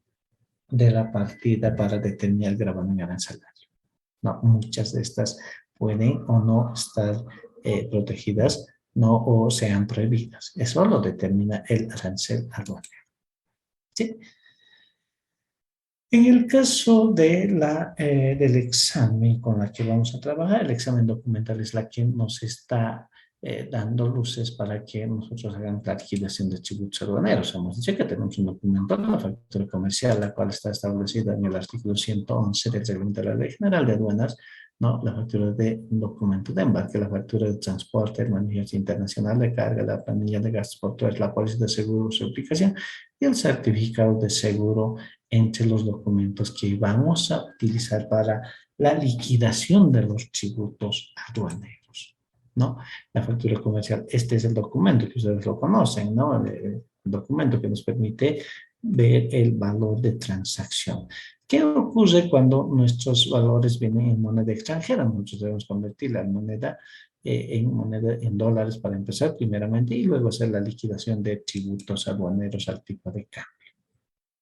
la partida para determinar el gravamen arancelario. No, muchas de estas pueden o no estar protegidas, no, o sean prohibidas. Eso lo determina el arancel aduanero. ¿Sí? En el caso de del examen con la que vamos a trabajar, el examen documental es la que nos está dando luces para que nosotros hagamos la liquidación de tributos aduaneros. Hemos dicho que tenemos un documento, la factura comercial, la cual está establecida en el artículo 111 del Reglamento de la Ley General de Aduanas, ¿no? La factura de un documento de embarque, la factura de transporte, el manifiesto internacional de carga, la planilla de gastos portuarios, la póliza de seguro, su aplicación y el certificado de seguro entre los documentos que vamos a utilizar para la liquidación de los tributos aduaneros, ¿no? La factura comercial, este es el documento que ustedes lo conocen, ¿no? El documento que nos permite ver el valor de transacción. ¿Qué ocurre cuando nuestros valores vienen en moneda extranjera? Nosotros debemos convertir la moneda en dólares para empezar primeramente y luego hacer la liquidación de tributos aduaneros al tipo de cambio.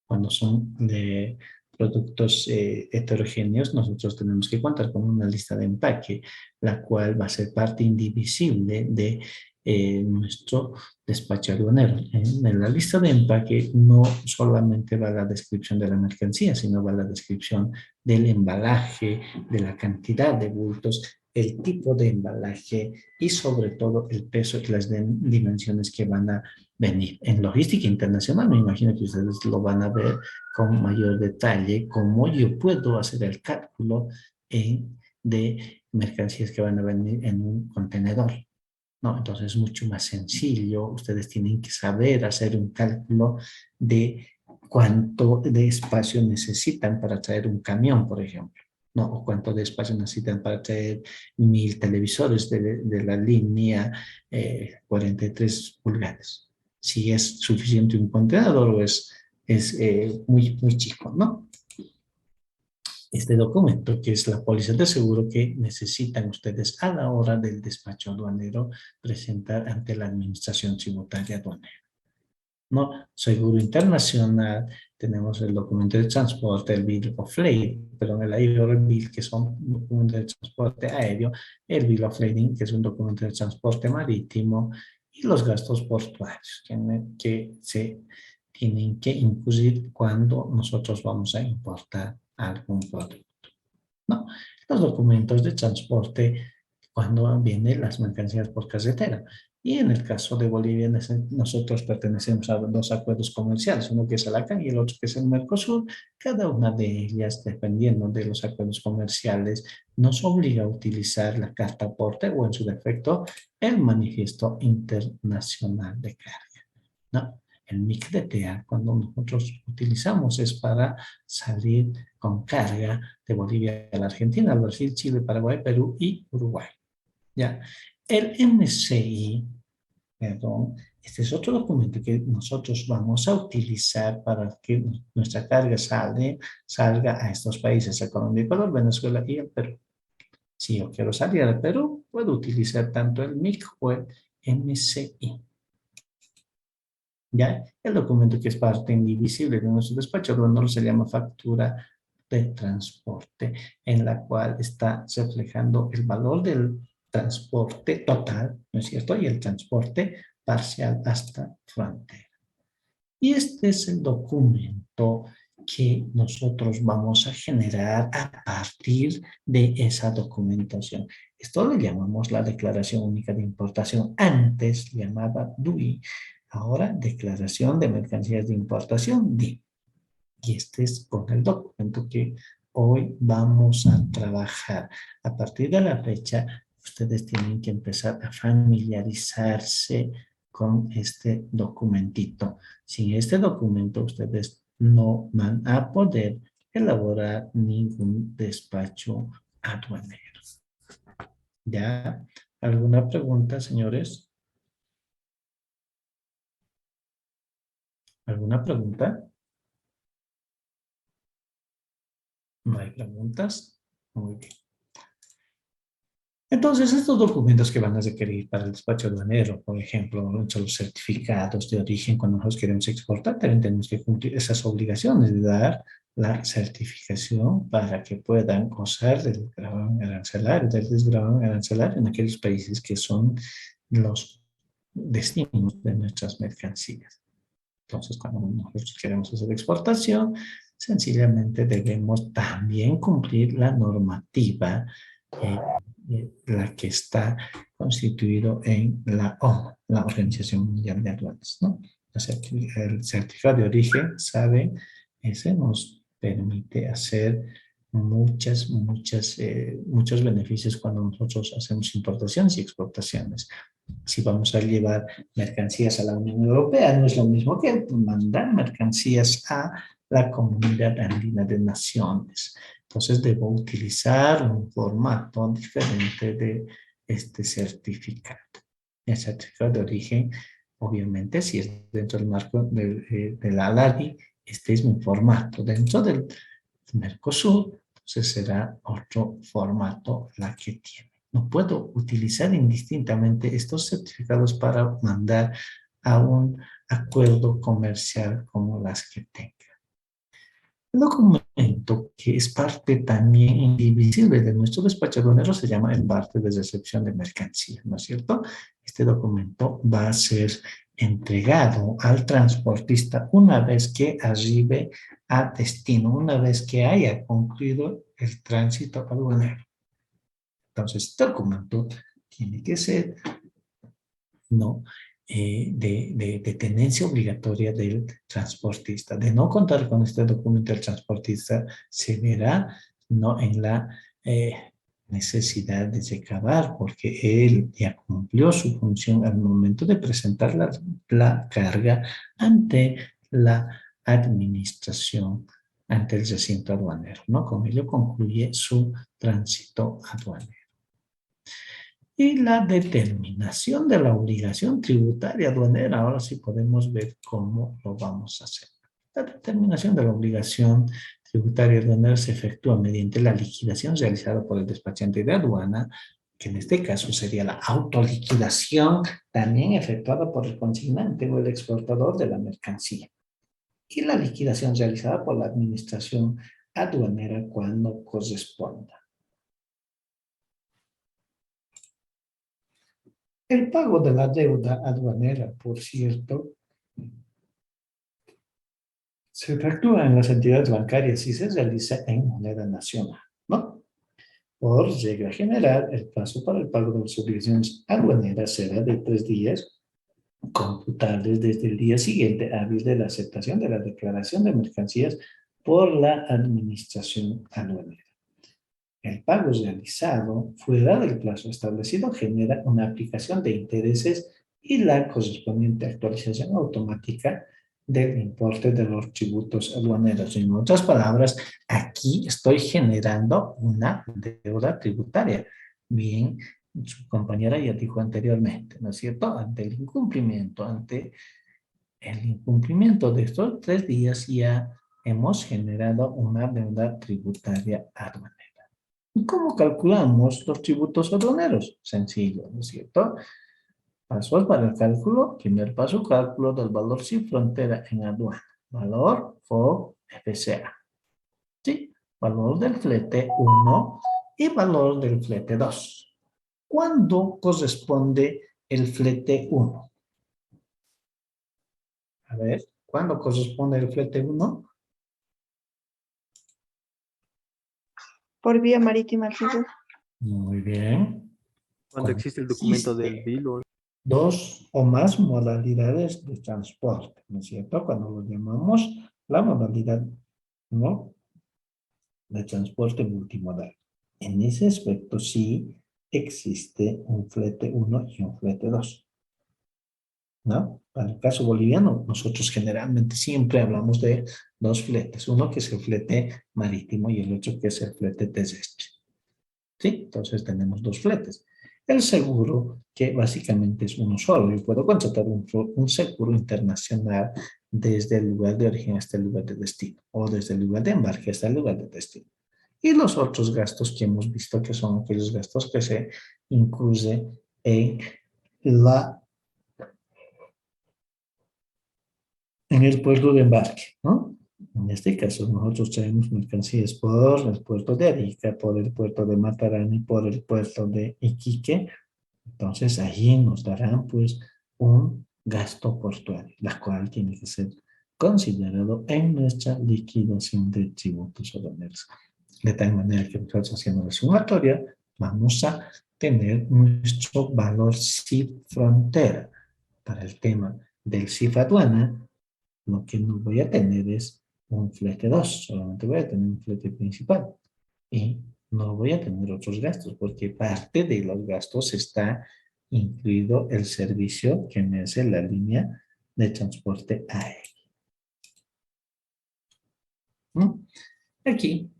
Cuando son de productos heterogéneos, nosotros tenemos que contar con una lista de empaque, la cual va a ser parte indivisible de nuestro despacho aduanero. En la lista de empaque no solamente va la descripción de la mercancía, sino va la descripción del embalaje, de la cantidad de bultos, el tipo de embalaje y sobre todo el peso y las dimensiones que van a venir. En logística internacional, me imagino que ustedes lo van a ver con mayor detalle, cómo yo puedo hacer el cálculo de mercancías que van a venir en un contenedor, ¿no? Entonces es mucho más sencillo. Ustedes tienen que saber hacer un cálculo de cuánto de espacio necesitan para traer un camión, por ejemplo, ¿no? O cuánto de espacio necesitan para traer 1000 televisores de la línea 43 pulgadas. Si es suficiente un contenedor o es muy chico, ¿no? Este documento, que es la póliza de seguro que necesitan ustedes a la hora del despacho aduanero presentar ante la Administración Tributaria Aduanera. ¿No? Seguro internacional, tenemos el documento de transporte, el Bill of Lading, perdón, el Air Bill, que son documentos de transporte aéreo, el Bill of Lading, que es un documento de transporte marítimo, y los gastos portuarios, que se tienen que incluir cuando nosotros vamos a importar algún producto, ¿no? Los documentos de transporte cuando vienen las mercancías por carretera. Y en el caso de Bolivia, nosotros pertenecemos a dos acuerdos comerciales, uno que es el ACAN y el otro que es el Mercosur. Cada una de ellas, dependiendo de los acuerdos comerciales, nos obliga a utilizar la carta aporte o en su defecto el manifiesto internacional de carga, ¿no? El MIC-DTA, cuando nosotros utilizamos, es para salir con carga de Bolivia a la Argentina, al Brasil, Chile, Paraguay, Perú y Uruguay. ¿Ya? El MCI, perdón, este es otro documento que nosotros vamos a utilizar para que nuestra carga salga a estos países, a Colombia, Ecuador, Venezuela y el Perú. Si yo quiero salir al Perú, puedo utilizar tanto el MIC o el MCI. ¿Ya? El documento que es parte indivisible de nuestro despacho aduanero se llama factura de transporte, en la cual está reflejando el valor del transporte total, ¿no es cierto? Y el transporte parcial hasta frontera. Y este es el documento que nosotros vamos a generar a partir de esa documentación. Esto le llamamos la Declaración Única de Importación. Antes llamaba DUI. Ahora, Declaración de Mercancías de Importación, DIM. Y este es con el documento que hoy vamos a trabajar. A partir de la fecha, ustedes tienen que empezar a familiarizarse con este documentito. Sin este documento, ustedes no van a poder elaborar ningún despacho aduanero. ¿Ya? ¿Alguna pregunta, señores? ¿Alguna pregunta? ¿No hay preguntas? Muy bien. Entonces, estos documentos que van a requerir para el despacho aduanero, por ejemplo, los certificados de origen, cuando nosotros queremos exportar, también tenemos que cumplir esas obligaciones de dar la certificación para que puedan gozar del gravamen arancelario, del desgravamen arancelario en aquellos países que son los destinos de nuestras mercancías. Entonces, cuando nosotros queremos hacer exportación, sencillamente debemos también cumplir la normativa la que está constituido en la OMA, la Organización Mundial de Aduanas, ¿no? O sea, el certificado de origen, ¿saben? Ese nos permite hacer muchos beneficios cuando nosotros hacemos importaciones y exportaciones. Si vamos a llevar mercancías a la Unión Europea, no es lo mismo que mandar mercancías a la Comunidad Andina de Naciones. Entonces, debo utilizar un formato diferente de este certificado. El certificado de origen, obviamente, si es dentro del marco de la ALADI, este es mi formato. Dentro del Mercosur, entonces será otro formato la que tiene. No puedo utilizar indistintamente estos certificados para mandar a un acuerdo comercial como las que tenga. El documento que es parte también indivisible de nuestro despacho aduanero se llama el parte de recepción de mercancía, ¿no es cierto? Este documento va a ser entregado al transportista una vez que arribe a destino, una vez que haya concluido el tránsito aduanero. Entonces, este documento tiene que ser, ¿no? De tenencia obligatoria del transportista. De no contar con este documento, el transportista se verá, ¿no?, en la necesidad de recabar, porque él ya cumplió su función al momento de presentar la carga ante la administración, ante el recinto aduanero, ¿no? Con ello concluye su tránsito aduanero. Y la determinación de la obligación tributaria aduanera. Ahora sí podemos ver cómo lo vamos a hacer. La determinación de la obligación tributaria aduanera se efectúa mediante la liquidación realizada por el despachante de aduana, que en este caso sería la autoliquidación también efectuada por el consignante o el exportador de la mercancía. Y la liquidación realizada por la administración aduanera cuando corresponda. El pago de la deuda aduanera, por cierto, se efectúa en las entidades bancarias y se realiza en moneda nacional, ¿no? Por regla general, el plazo para el pago de las obligaciones aduaneras será de 3 días, computables desde el día siguiente hábil de la aceptación de la declaración de mercancías por la administración aduanera. El pago realizado fuera del plazo establecido genera una aplicación de intereses y la correspondiente actualización automática del importe de los tributos aduaneros. En otras palabras, aquí estoy generando una deuda tributaria. Bien, su compañera ya dijo anteriormente, ¿no es cierto? Ante el incumplimiento de estos 3 días ya hemos generado una deuda tributaria aduanera. ¿Y cómo calculamos los tributos aduaneros? Sencillo, ¿no es cierto? Pasos para el cálculo. Primer paso, cálculo del valor sin frontera en aduana. Valor o FCA. ¿Sí? Valor del flete 1 y valor del flete 2. ¿Cuándo corresponde el flete 1? A ver, ¿cuándo corresponde el flete 1? Por vía marítima, señor. Muy bien. Cuando existe el documento del bill. 2 o más modalidades de transporte, ¿no es cierto? Cuando lo llamamos la modalidad, ¿no?, de transporte multimodal. En ese aspecto sí existe un flete 1 y un flete 2, ¿no? Para el caso boliviano, nosotros generalmente siempre hablamos de 2 fletes. Uno que es el flete marítimo y el otro que es el flete terrestre. ¿Sí? Entonces tenemos 2 fletes. El seguro, que básicamente es uno solo. Yo puedo contratar un seguro internacional desde el lugar de origen hasta el lugar de destino, o desde el lugar de embarque hasta el lugar de destino. Y los otros gastos que hemos visto que son aquellos gastos que se incluyen en el puerto de embarque, ¿no? En este caso, nosotros traemos mercancías por el puerto de Arica, por el puerto de Matarani, por el puerto de Iquique. Entonces, allí nos darán, pues, un gasto portuario, la cual tiene que ser considerado en nuestra liquidación de tributos aduaneros. De tal manera que nosotros haciendo la sumatoria, vamos a tener nuestro valor CIF frontera. Para el tema del CIF aduana, lo que no voy a tener es un flete 2, solamente voy a tener un flete principal. Y no voy a tener otros gastos, porque parte de los gastos está incluido el servicio que me hace la línea de transporte aéreo. ¿No? Aquí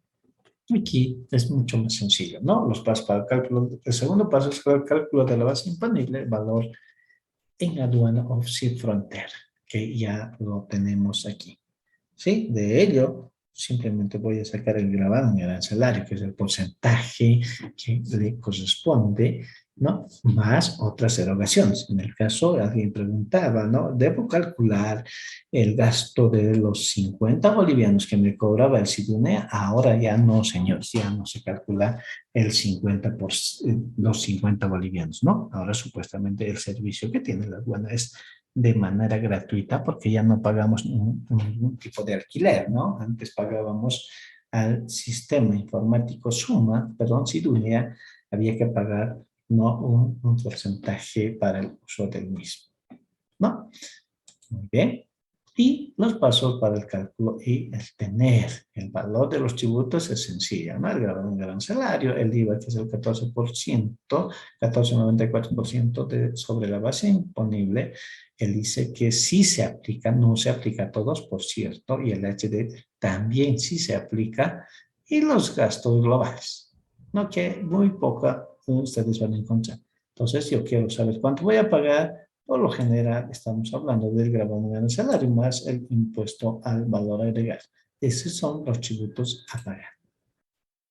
es mucho más sencillo, ¿no? Los pasos para el cálculo. El segundo paso es el cálculo de la base imponible, valor en aduana o sin frontera, que ya lo tenemos aquí. ¿Sí? De ello, simplemente voy a sacar el grabado en el arancelario, que es el porcentaje que le corresponde, ¿no? Más otras erogaciones. En el caso, alguien preguntaba, ¿no? ¿Debo calcular el gasto de los 50 bolivianos que me cobraba el SIDUNEA? Ahora ya no, señores, ya no se calcula el 50 por los 50 bolivianos, ¿no? Ahora supuestamente el servicio que tiene la aduana es de manera gratuita porque ya no pagamos ningún tipo de alquiler, ¿no? Antes pagábamos al sistema informático SIDUNEA, había que pagar, ¿no? un porcentaje para el uso del mismo, ¿no? Muy bien. Y los pasos para el cálculo y el tener el valor de los tributos es sencillo, ¿no? El gravamen del arancelario, el IVA, que es el 14%, 14,94% sobre la base imponible, el ICE que sí se aplica, no se aplica a todos, por cierto, y el HD también sí se aplica, y los gastos globales, ¿no? Que muy poca ustedes van a encontrar. Entonces, yo quiero saber cuánto voy a pagar. Por lo general, estamos hablando del gravamen del salario más el impuesto al valor agregado. Esos son los tributos a pagar.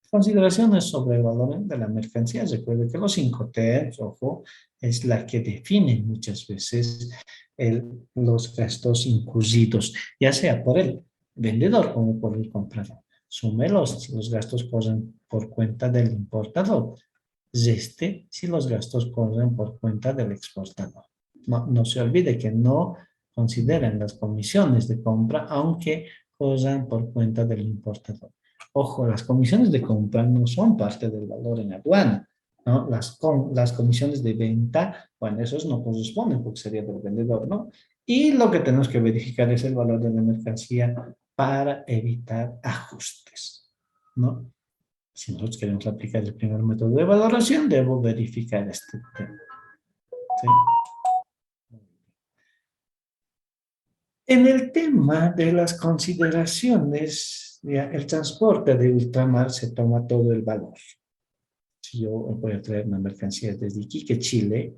Consideraciones sobre el valor de la mercancía. Recuerde que los 5 T, ojo, es la que define muchas veces los gastos incluidos, ya sea por el vendedor como por el comprador. Sume los gastos corren por cuenta del importador. Reste si los gastos corren por cuenta del exportador. No se olvide que no consideran las comisiones de compra, aunque corran por cuenta del importador. Ojo, las comisiones de compra no son parte del valor en aduana, ¿no? Las comisiones de venta, bueno, esos no corresponden porque sería del vendedor, ¿no? Y lo que tenemos que verificar es el valor de la mercancía para evitar ajustes, ¿no? Si nosotros queremos aplicar el primer método de valoración, debo verificar este tema. ¿Sí? En el tema de las consideraciones, ya, el transporte de ultramar se toma todo el valor. Si yo voy a traer una mercancía desde Iquique, Chile,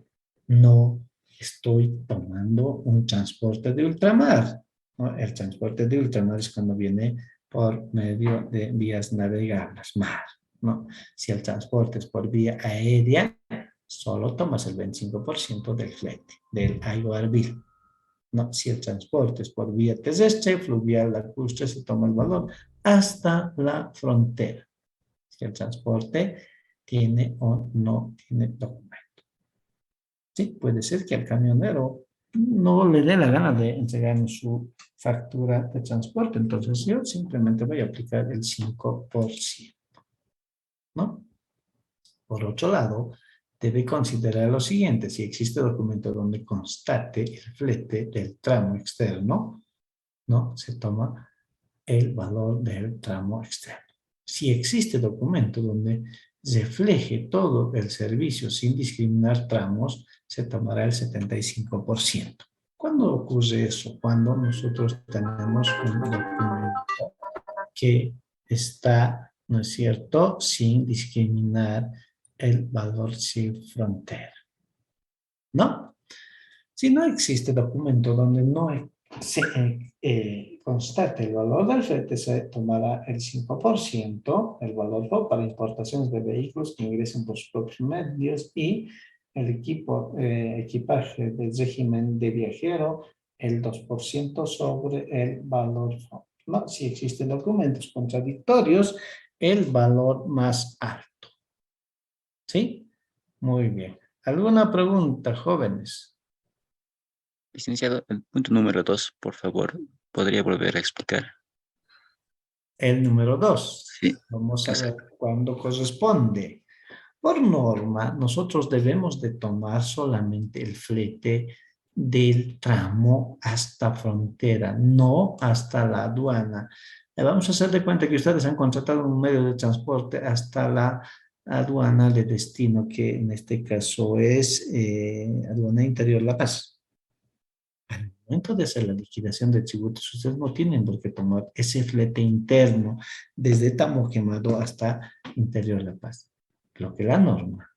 no estoy tomando un transporte de ultramar, ¿no? El transporte de ultramar es cuando viene por medio de vías navegables, mar, ¿no? Si el transporte es por vía aérea, solo tomas el 25% del flete, del IOR bill. No, si el transporte es por vía terrestre, fluvial, lacustre, se toma el valor hasta la frontera. Si el transporte tiene o no tiene documento. Sí, puede ser que al camionero no le dé la gana de entregarnos su factura de transporte, entonces yo simplemente voy a aplicar el 5%, ¿no? Por otro lado, debe considerar lo siguiente: si existe documento donde constate el flete del tramo externo, ¿no? Se toma el valor del tramo externo. Si existe documento donde refleje todo el servicio sin discriminar tramos, se tomará el 75%. ¿Cuándo ocurre eso? Cuando nosotros tenemos un documento que está, ¿no es cierto?, sin discriminar el valor sin frontera, ¿no? Si no existe documento donde no se constate el valor del flete, se tomará el 5%, el valor FOB para importaciones de vehículos que ingresen por sus propios medios y el equipaje del régimen de viajero, el 2% sobre el valor FOB. ¿No? Si existen documentos contradictorios, el valor más alto. ¿Sí? Muy bien. ¿Alguna pregunta, jóvenes? Licenciado, el punto número 2, por favor, ¿podría volver a explicar? El número 2. Sí, Vamos a ver exacto. cuándo corresponde. Por norma, nosotros debemos de tomar solamente el flete del tramo hasta frontera, no hasta la aduana. Vamos a hacer de cuenta que ustedes han contratado un medio de transporte hasta la aduana de destino, que en este caso es Aduana Interior La Paz. Al momento de hacer la liquidación de tributos, ustedes no tienen por qué tomar ese flete interno desde Tamo Quemado hasta Interior La Paz. Lo que la norma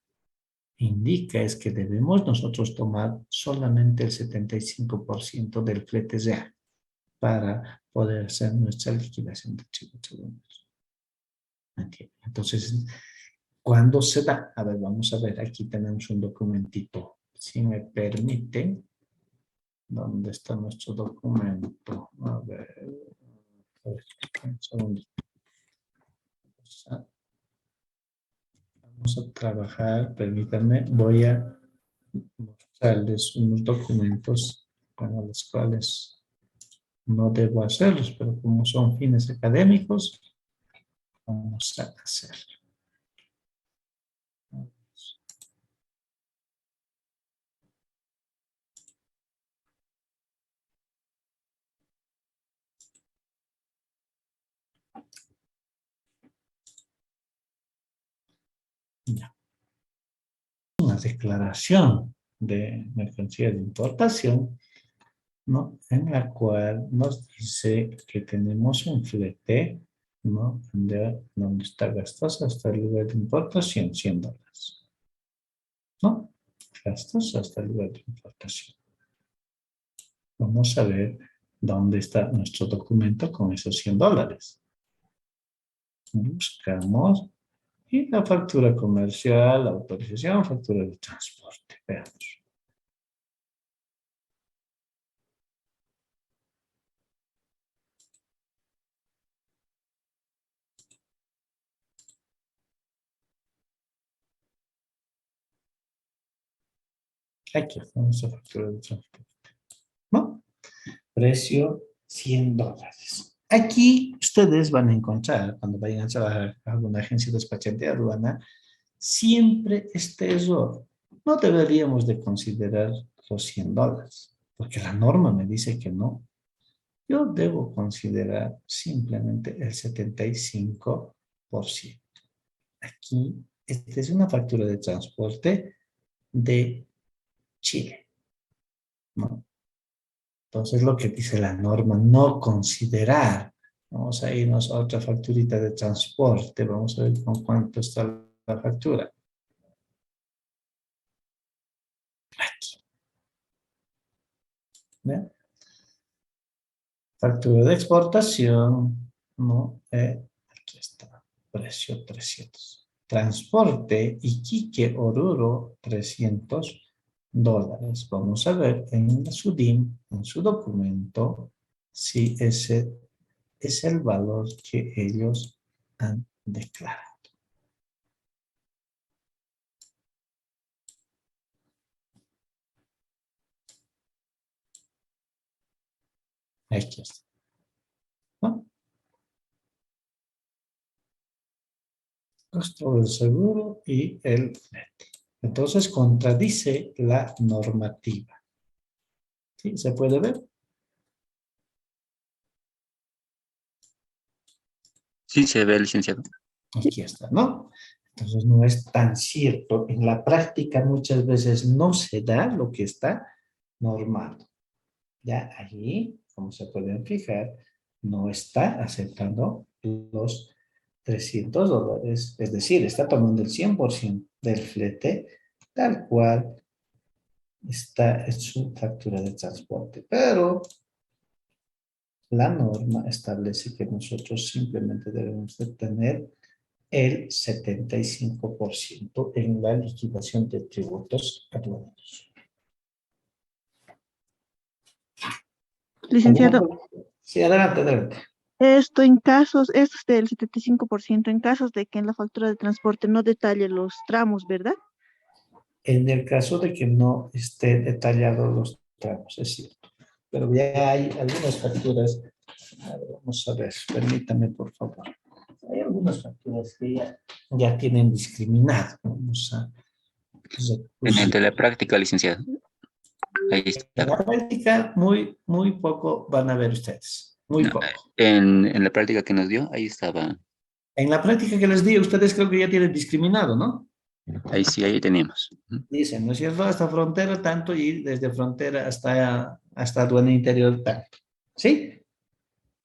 indica es que debemos nosotros tomar solamente el 75% del flete real para poder hacer nuestra liquidación de tributos. Entonces, ¿cuándo se da? A ver, vamos a ver, aquí tenemos un documentito. Si me permiten, ¿dónde está nuestro documento? A ver, un segundo. Vamos a trabajar, permítanme, voy a mostrarles unos documentos para los cuales no debo hacerlos, pero como son fines académicos, vamos a hacerlo. Ya. Una declaración de mercancía de importación, ¿no? En la cual nos dice que tenemos un flete, ¿no? Donde está gastos hasta el lugar de importación, $100, ¿no? Gastos hasta el lugar de importación. Vamos a ver dónde está nuestro documento con esos $100. Buscamos y la factura comercial, la autorización, factura de transporte. Veamos. Aquí está nuestra factura de transporte, ¿no? Precio $100. Aquí ustedes van a encontrar, cuando vayan a trabajar a alguna agencia despachante de aduana, siempre este error. No deberíamos de considerar los $100, porque la norma me dice que no. Yo debo considerar simplemente el 75%. Aquí, esta es una factura de transporte de Chile, ¿no? Entonces, lo que dice la norma, no considerar. Vamos a irnos a otra facturita de transporte. Vamos a ver con cuánto está la factura. Aquí. ¿Ven? Factura de exportación, ¿no? Aquí está, precio 300. Transporte Iquique, Oruro, $300. Vamos a ver en su DIM, en su documento, si ese es el valor que ellos han declarado. Aquí está, ¿no? Costo del seguro y el flete. Entonces contradice la normativa. ¿Sí? ¿Se puede ver? Sí, se ve, licenciado. Aquí está, ¿no? Entonces no es tan cierto. En la práctica muchas veces no se da lo que está normado. Ya allí, como se pueden fijar, no está aceptando los $300. Es decir, está tomando el 100% del flete tal cual está en su factura de transporte. Pero la norma establece que nosotros simplemente debemos de tener el 75% en la liquidación de tributos aduaneros. Licenciado, ¿Alguna pregunta? Sí, adelante, adelante. esto en casos, esto es del 75% en casos de que en la factura de transporte no detalle los tramos, ¿verdad? En el caso de que no esté detallado los tramos, es cierto. Pero ya hay algunas facturas. A ver, vamos a ver, permítame por favor. Hay algunas facturas que ya tienen discriminado. Vamos a En el de la recurrir. práctica, licenciado. Ahí En está. la práctica, muy poco van a ver ustedes. Muy No, poco. en la práctica que nos dio, ahí estaba. En la práctica que les di, ustedes creo que ya tienen discriminado, ¿no? Ahí sí, ahí teníamos. Ujú. Dicen, ¿no es cierto? Hasta frontera tanto y desde frontera hasta aduana interior tanto. ¿Sí?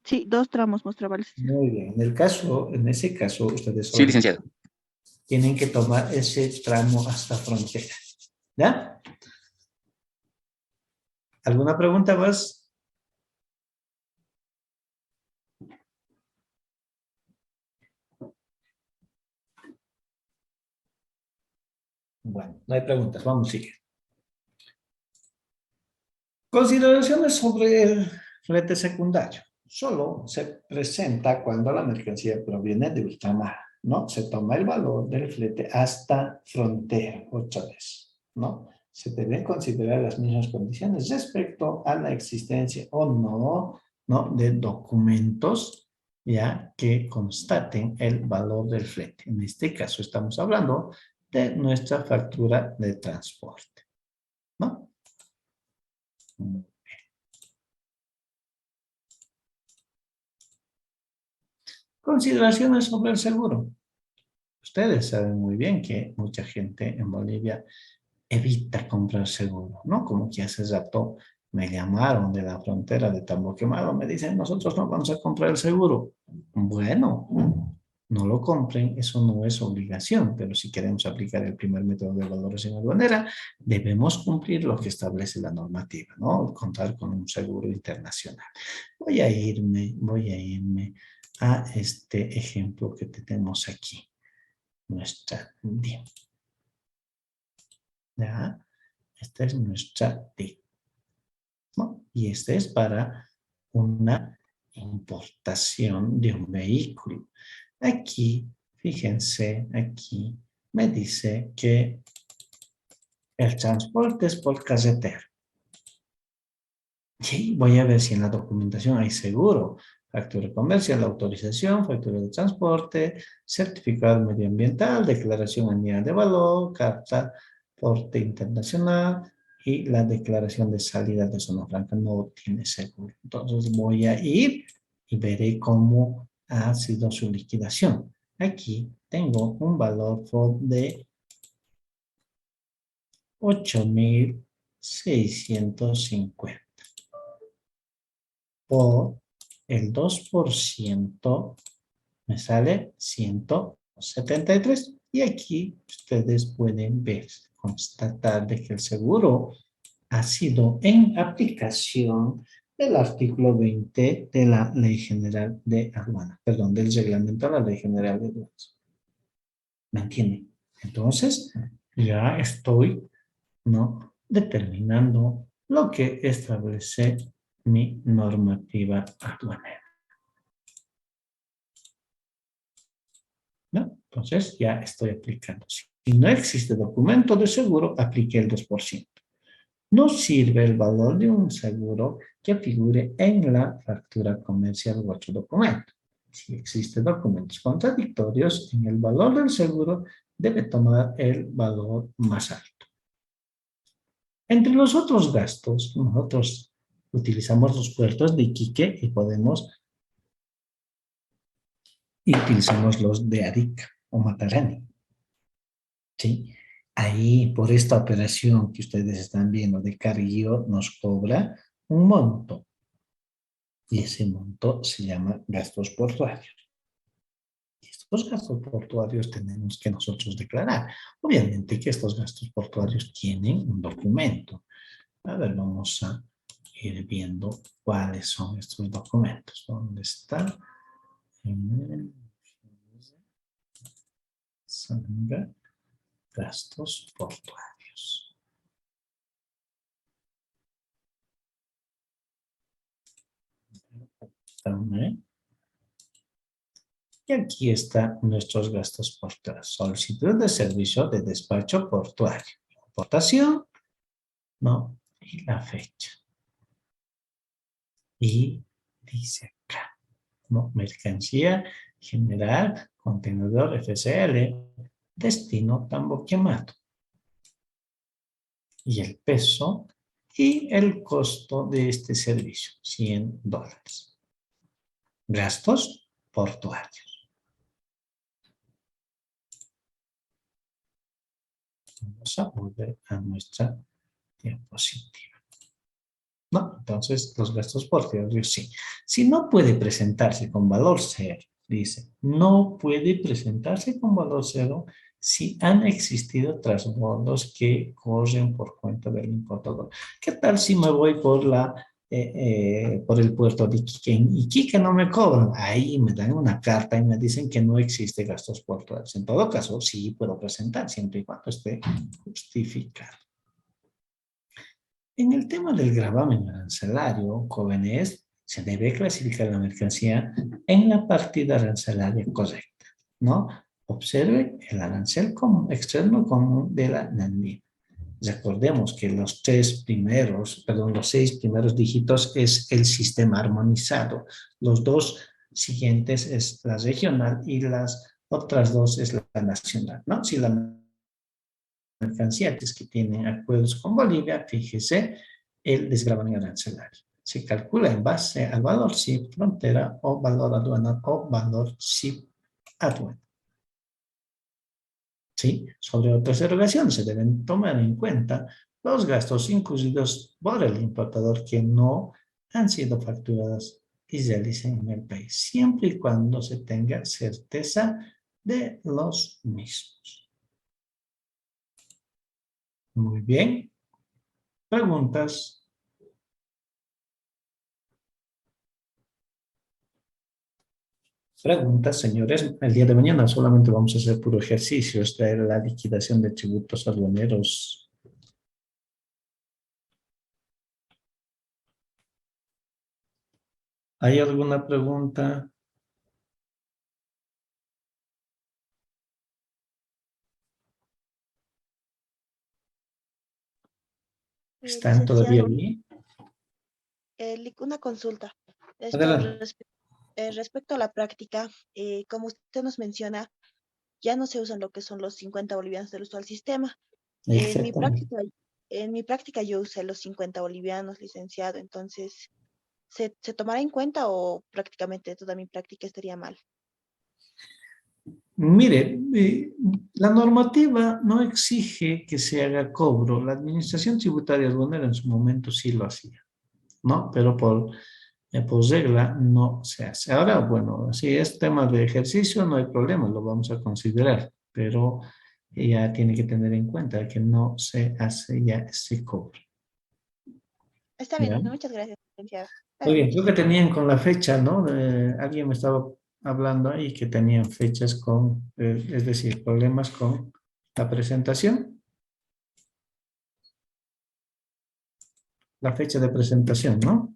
Sí, 2 tramos mostraba el licenciado. Muy bien. En ese caso, ustedes Sí, solamente licenciado. tienen que tomar ese tramo hasta frontera. ¿Ya? ¿Alguna pregunta más? Bueno, no hay preguntas. Vamos, sigue. Consideraciones sobre el flete secundario. Solo se presenta cuando la mercancía proviene de ultramar, ¿no? Se toma el valor del flete hasta frontera, otra vez, ¿no? Se deben considerar las mismas condiciones respecto a la existencia o no, ¿no? De documentos, ya que constaten el valor del flete. En este caso estamos hablando de nuestra factura de transporte, ¿no? Consideraciones sobre el seguro. Ustedes saben muy bien que mucha gente en Bolivia evita comprar seguro, ¿no? Como que hace rato me llamaron de la frontera de Tambo Quemado, me dicen, nosotros no vamos a comprar el seguro. Bueno, no lo compren, eso no es obligación, pero si queremos aplicar el primer método de valoración aduanera, debemos cumplir lo que establece la normativa, ¿no? Contar con un seguro internacional. Voy a irme a este ejemplo que tenemos aquí, nuestra DIM. ¿Ya? Esta es nuestra DIM, ¿no? Y este es para una importación de un vehículo. Aquí, fíjense, aquí me dice que el transporte es por carretera. Sí, voy a ver si en la documentación hay seguro, factura comercial, autorización, factura de transporte, certificado medioambiental, declaración anual de valor, carta porte internacional y la declaración de salida de zona franca no tiene seguro. Entonces voy a ir y veré cómo ha sido su liquidación. Aquí tengo un valor de 8.650. Por el 2% me sale 173. Y aquí ustedes pueden ver, constatar de que el seguro ha sido en aplicación del artículo 20 de la Ley General de Aduanas, perdón, del reglamento de la Ley General de Aduanas. ¿Me entienden? Entonces, ya estoy, ¿no?, determinando lo que establece mi normativa aduanera, ¿no? Entonces ya estoy aplicando. Si no existe documento de seguro, aplique el 2%. No sirve el valor de un seguro que figure en la factura comercial u otro documento. Si existen documentos contradictorios en el valor del seguro, debe tomar el valor más alto. Entre los otros gastos, nosotros utilizamos los puertos de Iquique y utilizamos los de Arica o Matarani. ¿Sí? Ahí, por esta operación que ustedes están viendo de Carguío, nos cobra un monto. Y ese monto se llama gastos portuarios. Y estos gastos portuarios tenemos que nosotros declarar. Obviamente que estos gastos portuarios tienen un documento. A ver, vamos a ir viendo cuáles son estos documentos. ¿Dónde está? Sanga, gastos portuarios. Y aquí están nuestros gastos portuarios. Solicitud de servicio de despacho portuario. Importación, ¿no? Y la fecha. Y dice acá, ¿no? Mercancía general, contenedor FCL, destino Tambo Quemado. Y el peso y el costo de este servicio, $100. Gastos portuarios. Vamos a volver a nuestra diapositiva. No, entonces los gastos portuarios sí. Si no puede presentarse con valor cero, dice, no puede presentarse con valor cero si han existido transbordos que corren por cuenta del importador. ¿Qué tal si me voy por por el puerto de Iquique? En Iquique no me cobran. Ahí me dan una carta y me dicen que no existe gastos portuarios. En todo caso, sí puedo presentar, siempre y cuando esté justificado. En el tema del gravamen arancelario, jóvenes, se debe clasificar la mercancía en la partida arancelaria correcta, ¿no? Observe el arancel externo común de la NANDI. Recordemos que los 6 primeros dígitos es el sistema armonizado. Los 2 siguientes es la regional y las otras 2 es la nacional, ¿no? Si la mercancía que tienen acuerdos con Bolivia, fíjese el desgravamen arancelario. Se calcula en base al valor SIP frontera o valor aduanal o valor SIP aduana. ¿Sí? Sobre otras erogaciones se deben tomar en cuenta los gastos incluidos por el importador que no han sido facturados y se realicen en el país, siempre y cuando se tenga certeza de los mismos. Muy bien. ¿Preguntas? Preguntas, señores. El día de mañana solamente vamos a hacer puro ejercicio. Esta era la liquidación de tributos aduaneros. ¿Hay alguna pregunta? ¿Están todavía Licenciado, allí? una consulta. Adelante. Respecto a la práctica, como usted nos menciona, ya no se usan lo que son los 50 bolivianos del uso al sistema. En mi Exactamente. práctica, en mi práctica yo usé los 50 bolivianos, licenciado, entonces, ¿se tomará en cuenta o prácticamente toda mi práctica estaría mal? Mire, la normativa no exige que se haga cobro. La Administración Tributaria Aduanera en su momento sí lo hacía, ¿no? Pero por regla no se hace. Ahora, bueno, si es tema de ejercicio, no hay problema, lo vamos a considerar, pero ya tiene que tener en cuenta que no se hace ya ese cobro. Está ¿Ya? bien, muchas gracias, licenciado. Está Muy bien, bien, muchas creo que gracias. tenían con la fecha, ¿no? Alguien me estaba hablando ahí que tenían fechas con, es decir, problemas con la presentación, la fecha de presentación, ¿no?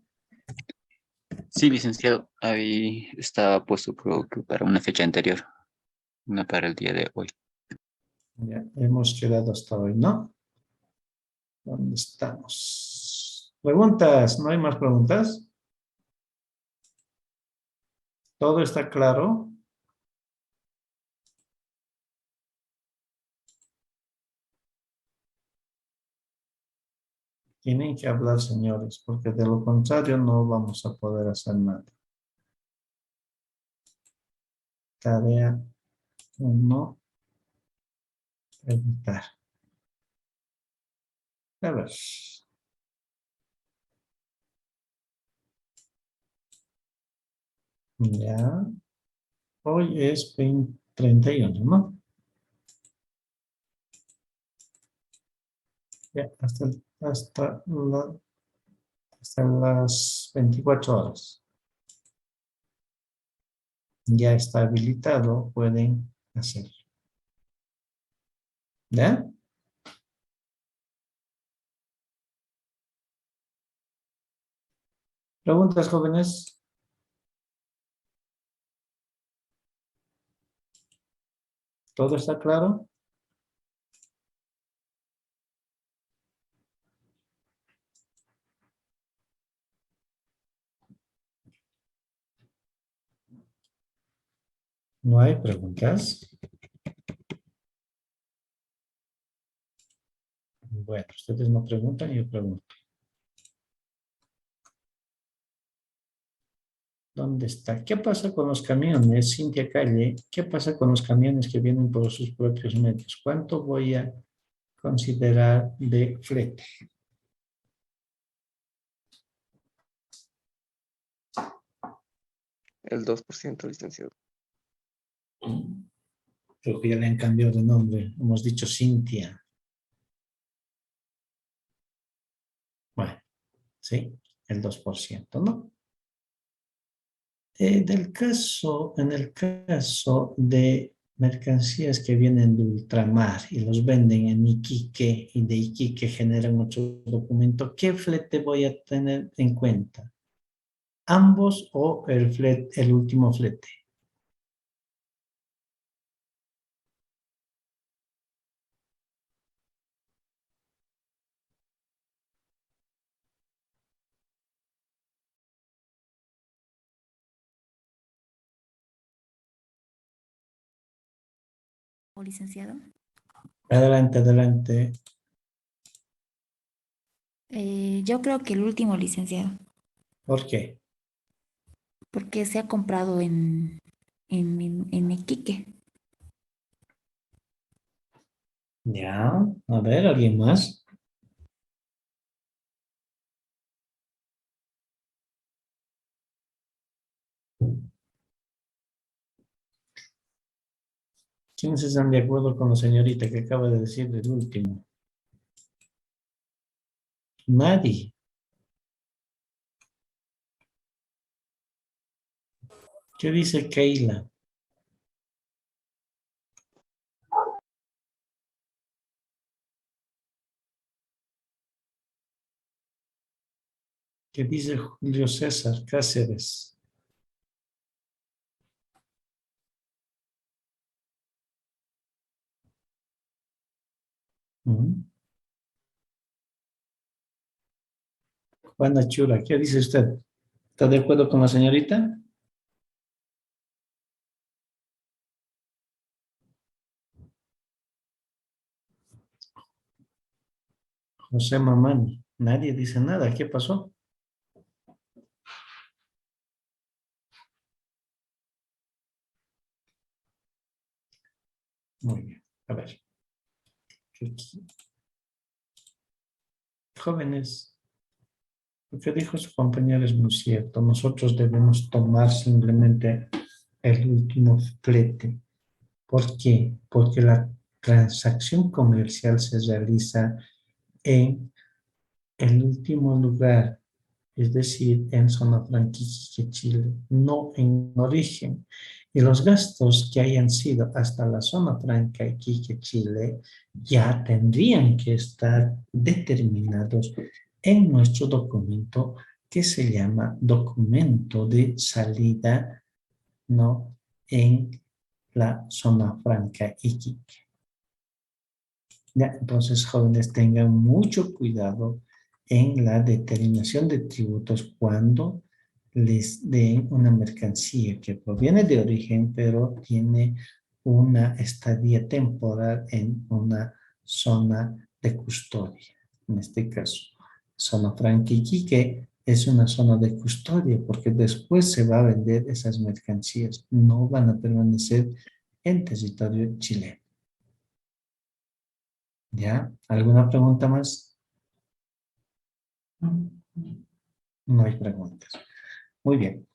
Sí, licenciado, ahí estaba puesto creo que para una fecha anterior, no para el día de hoy. Ya hemos quedado hasta hoy, ¿no? ¿Dónde estamos? ¿Preguntas? ¿No hay más preguntas? ¿Todo está claro? Tienen que hablar, señores, porque de lo contrario no vamos a poder hacer nada. Tarea 1, editar. A ver. Ya. Hoy es 31, ¿no? Ya, hasta hasta las 24 horas. Ya está habilitado, pueden hacerlo. ¿Ya? ¿Preguntas, jóvenes? ¿Todo está claro? ¿No hay preguntas? Bueno, ustedes no preguntan, yo pregunto. ¿Dónde está? ¿Qué pasa con los camiones, Cintia Calle? ¿Qué pasa con los camiones que vienen por sus propios medios? ¿Cuánto voy a considerar de flete? El 2%, licenciado. Creo que ya le han cambiado de nombre. Hemos dicho Cintia. Bueno, sí, el 2%, ¿no? En el caso de mercancías que vienen de ultramar y los venden en Iquique y de Iquique generan otro documento, ¿qué flete voy a tener en cuenta? ¿Ambos o el último flete? ¿O licenciado? Adelante, adelante. Yo creo que el último, licenciado, ¿Por qué? porque se ha comprado en Iquique. Ya, a ver, ¿alguien más? ¿Quiénes están de acuerdo con la señorita que acaba de decir el último? Nadie. ¿Qué dice Keila? ¿Qué dice Julio César Cáceres? ¿Mm? Juana Chura, ¿qué dice usted? ¿Está de acuerdo con la señorita? José Mamani, nadie dice nada, ¿qué pasó? Muy bien, a ver. Jóvenes, lo que dijo su compañero es muy cierto. Nosotros debemos tomar simplemente el último flete. ¿Por qué? Porque la transacción comercial se realiza en el último lugar, es decir, en zona franca Iquique, Chile, no en origen. Y los gastos que hayan sido hasta la zona franca Iquique, Chile, ya tendrían que estar determinados en nuestro documento que se llama documento de salida, ¿no? En la zona franca Iquique. Ya, entonces, jóvenes, tengan mucho cuidado en la determinación de tributos cuando les den una mercancía que proviene de origen, pero tiene una estadía temporal en una zona de custodia. En este caso, zona franca Iquique es una zona de custodia porque después se va a vender esas mercancías, no van a permanecer en territorio chileno. ¿Ya? ¿Alguna pregunta más? No hay preguntas. Muy bien.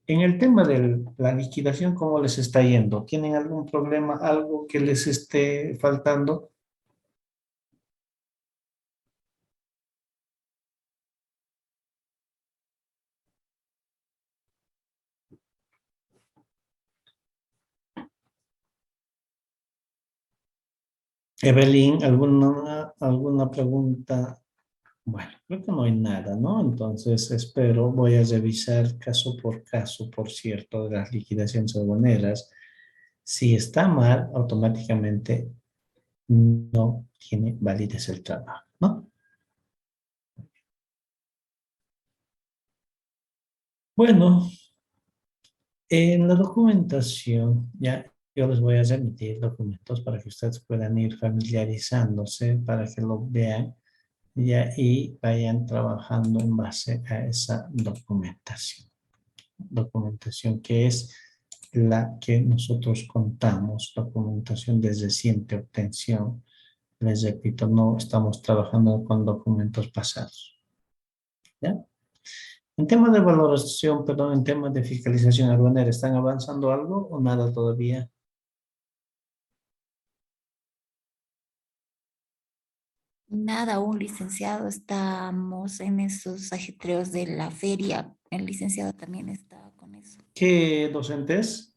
En el tema de la liquidación, ¿cómo les está yendo? ¿Tienen algún problema, algo que les esté faltando? Evelyn, ¿alguna pregunta? Bueno, creo que no hay nada, ¿no? Entonces, espero, voy a revisar caso por caso, por cierto, de las liquidaciones aduaneras. Si está mal, automáticamente no tiene validez el trabajo, ¿no? Bueno, en la documentación, ya yo les voy a remitir documentos para que ustedes puedan ir familiarizándose, para que lo vean ya, y vayan trabajando en base a esa documentación. Documentación que es la que nosotros contamos, documentación de reciente obtención. Les repito, no estamos trabajando con documentos pasados. ¿Ya? En tema de valoración, perdón, en tema de fiscalización aduanera, ¿están avanzando algo o nada todavía? Nada aún, licenciado. Estamos en esos ajetreos de la feria. El licenciado también está con eso. ¿Qué docentes?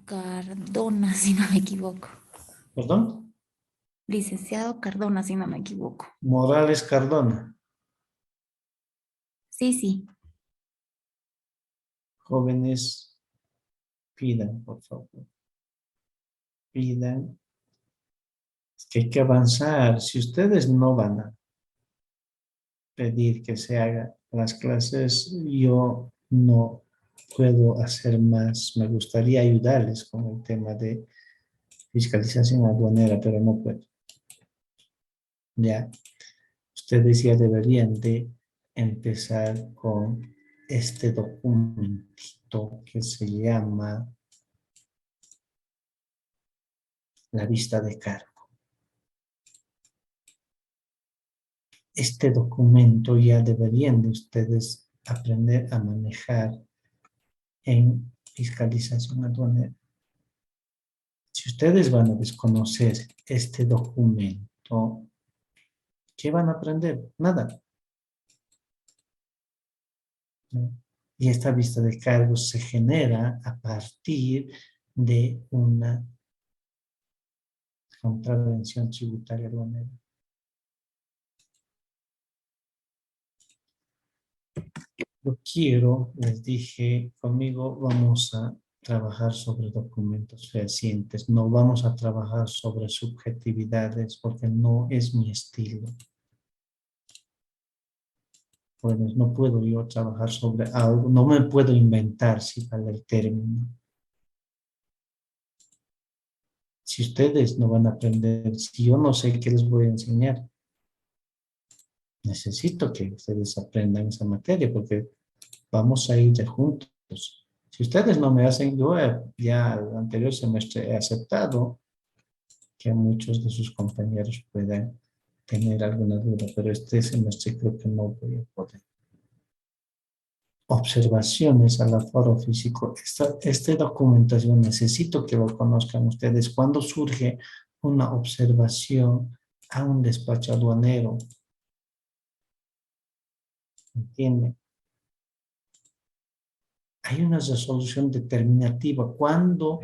Cardona, si no me equivoco. Perdón. Licenciado Cardona, si no me equivoco. Morales Cardona. Sí, sí. Jóvenes, pidan, por favor. Pidan. Es que hay que avanzar. Si ustedes no van a pedir que se hagan las clases, yo no puedo hacer más. Me gustaría ayudarles con el tema de fiscalización aduanera, pero no puedo. Ya, ustedes ya deberían de empezar con este documentito que se llama la vista de cargo. Este documento ya deberían de ustedes aprender a manejar en fiscalización aduanera. Si ustedes van a desconocer este documento, ¿qué van a aprender? Nada. ¿No? Y esta vista de cargos se genera a partir de una contravención tributaria aduanera. Yo quiero, les dije, conmigo vamos a trabajar sobre documentos fehacientes, no vamos a trabajar sobre subjetividades porque no es mi estilo. Pues no puedo yo trabajar sobre algo, no me puedo inventar, si vale el término. Si ustedes no van a aprender, si yo no sé qué les voy a enseñar, necesito que ustedes aprendan esa materia porque vamos a ir de juntos. Si ustedes no me hacen, yo ya el anterior semestre he aceptado que muchos de sus compañeros puedan tener alguna duda, pero este semestre creo que no voy a poder. Observaciones al aforo físico. Esta documentación necesito que lo conozcan ustedes. Cuando surge una observación a un despacho aduanero, ¿entienden? Hay una resolución determinativa. ¿Cuándo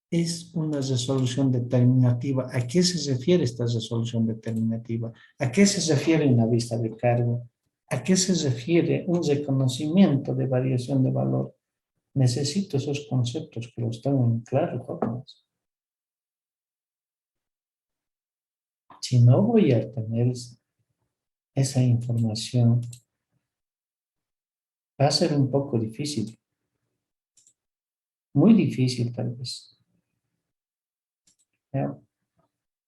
es una resolución determinativa? ¿A qué se refiere esta resolución determinativa? ¿A qué se refiere una vista de cargo? ¿A qué se refiere un reconocimiento de variación de valor? Necesito esos conceptos que los tengan claros, jóvenes. Si no voy a tener esa información, va a ser un poco difícil. Muy difícil tal vez. ¿Ya?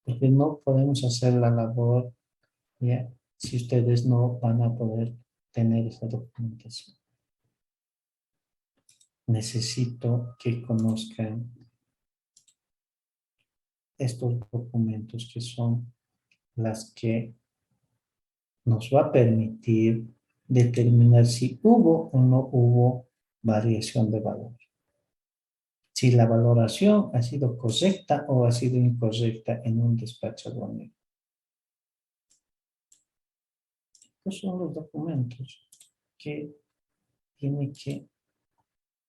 Porque no podemos hacer la labor, ¿ya? Si ustedes no van a poder tener esa documentación. Necesito que conozcan estos documentos que son las que nos va a permitir determinar si hubo o no hubo variación de valor. Si la valoración ha sido correcta o ha sido incorrecta en un despacho aduanero. Estos son los documentos que tiene que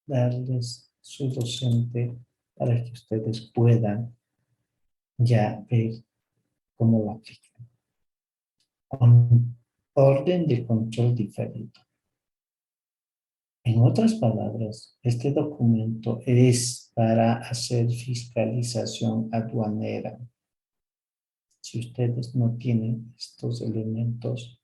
darles su docente para que ustedes puedan ya ver cómo lo aplican. Con orden de control diferido. En otras palabras, este documento es para hacer fiscalización aduanera. Si ustedes no tienen estos elementos,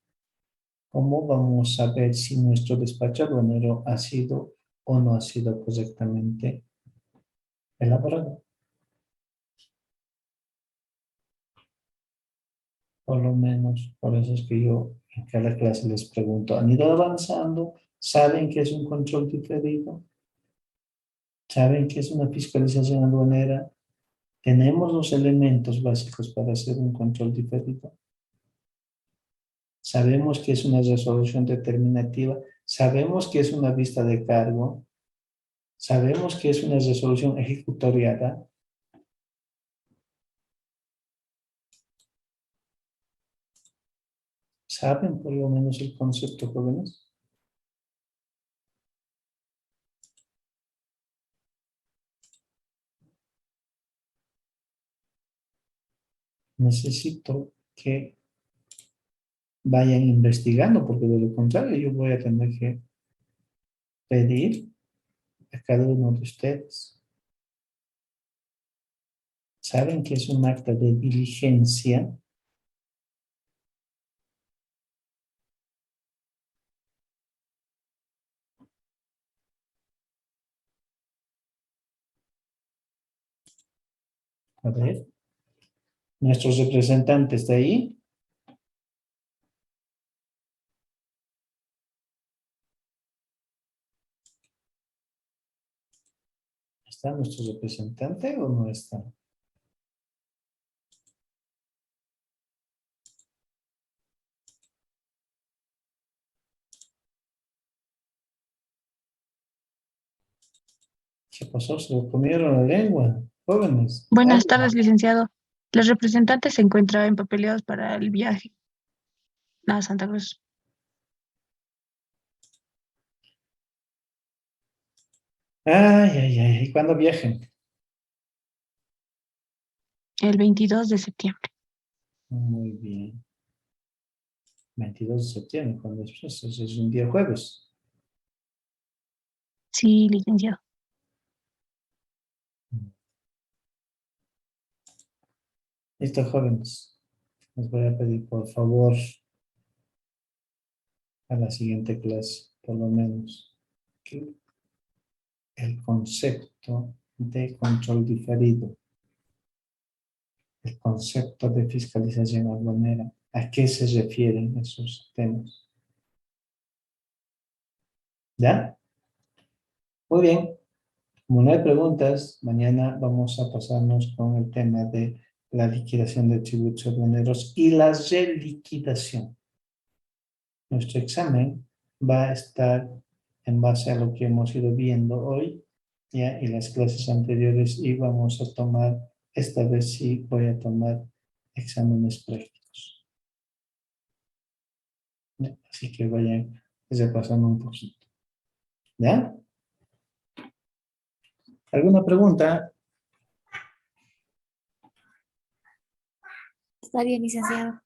¿cómo vamos a ver si nuestro despacho aduanero ha sido o no ha sido correctamente elaborado? Por lo menos, por eso es que yo en cada clase les pregunto, ¿han ido avanzando? ¿Saben qué es un control diferido? ¿Saben qué es una fiscalización aduanera? ¿Tenemos los elementos básicos para hacer un control diferido? ¿Sabemos qué es una resolución determinativa? ¿Sabemos qué es una vista de cargo? ¿Sabemos qué es una resolución ejecutoriada? ¿Saben por lo menos el concepto, jóvenes? Necesito que vayan investigando, porque de lo contrario yo voy a tener que pedir a cada uno de ustedes. ¿Saben qué es un acta de diligencia? A ver, nuestros representantes de ahí. ¿Está nuestro representante o no está? ¿Qué pasó? ¿Se lo comieron la lengua? Jóvenes. Buenas Hablen. tardes, licenciado. Los representantes se encuentran empapeleados para el viaje a Santa Cruz Ay, ay, ay. ¿Y cuándo viajen? el 22 de septiembre. Muy bien. 22 de septiembre, cuando es un día jueves. Sí, licenciado. Listo, jóvenes. Les voy a pedir, por favor, a la siguiente clase, por lo menos, que el concepto de control diferido, el concepto de fiscalización aduanera, ¿a qué se refieren esos temas? ¿Ya? Muy bien. Como no hay preguntas, mañana vamos a pasarnos con el tema de la liquidación de tributos aduaneros y la reliquidación. Nuestro examen va a estar en base a lo que hemos ido viendo hoy, ya, y las clases anteriores, y vamos a tomar, esta vez sí voy a tomar exámenes prácticos. Ya, así que vayan repasando un poquito. ¿Ya? ¿Alguna pregunta? Está bien, licenciado.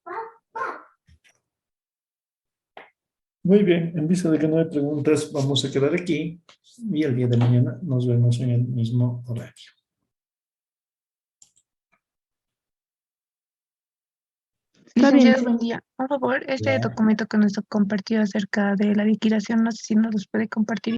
Muy bien, en vista de que no hay preguntas, vamos a quedar aquí y el día de mañana nos vemos en el mismo horario. Está bien. Licenciado, buen día. Por favor, este Ya. documento que nos ha compartido acerca de la liquidación, no sé si nos los puede compartir.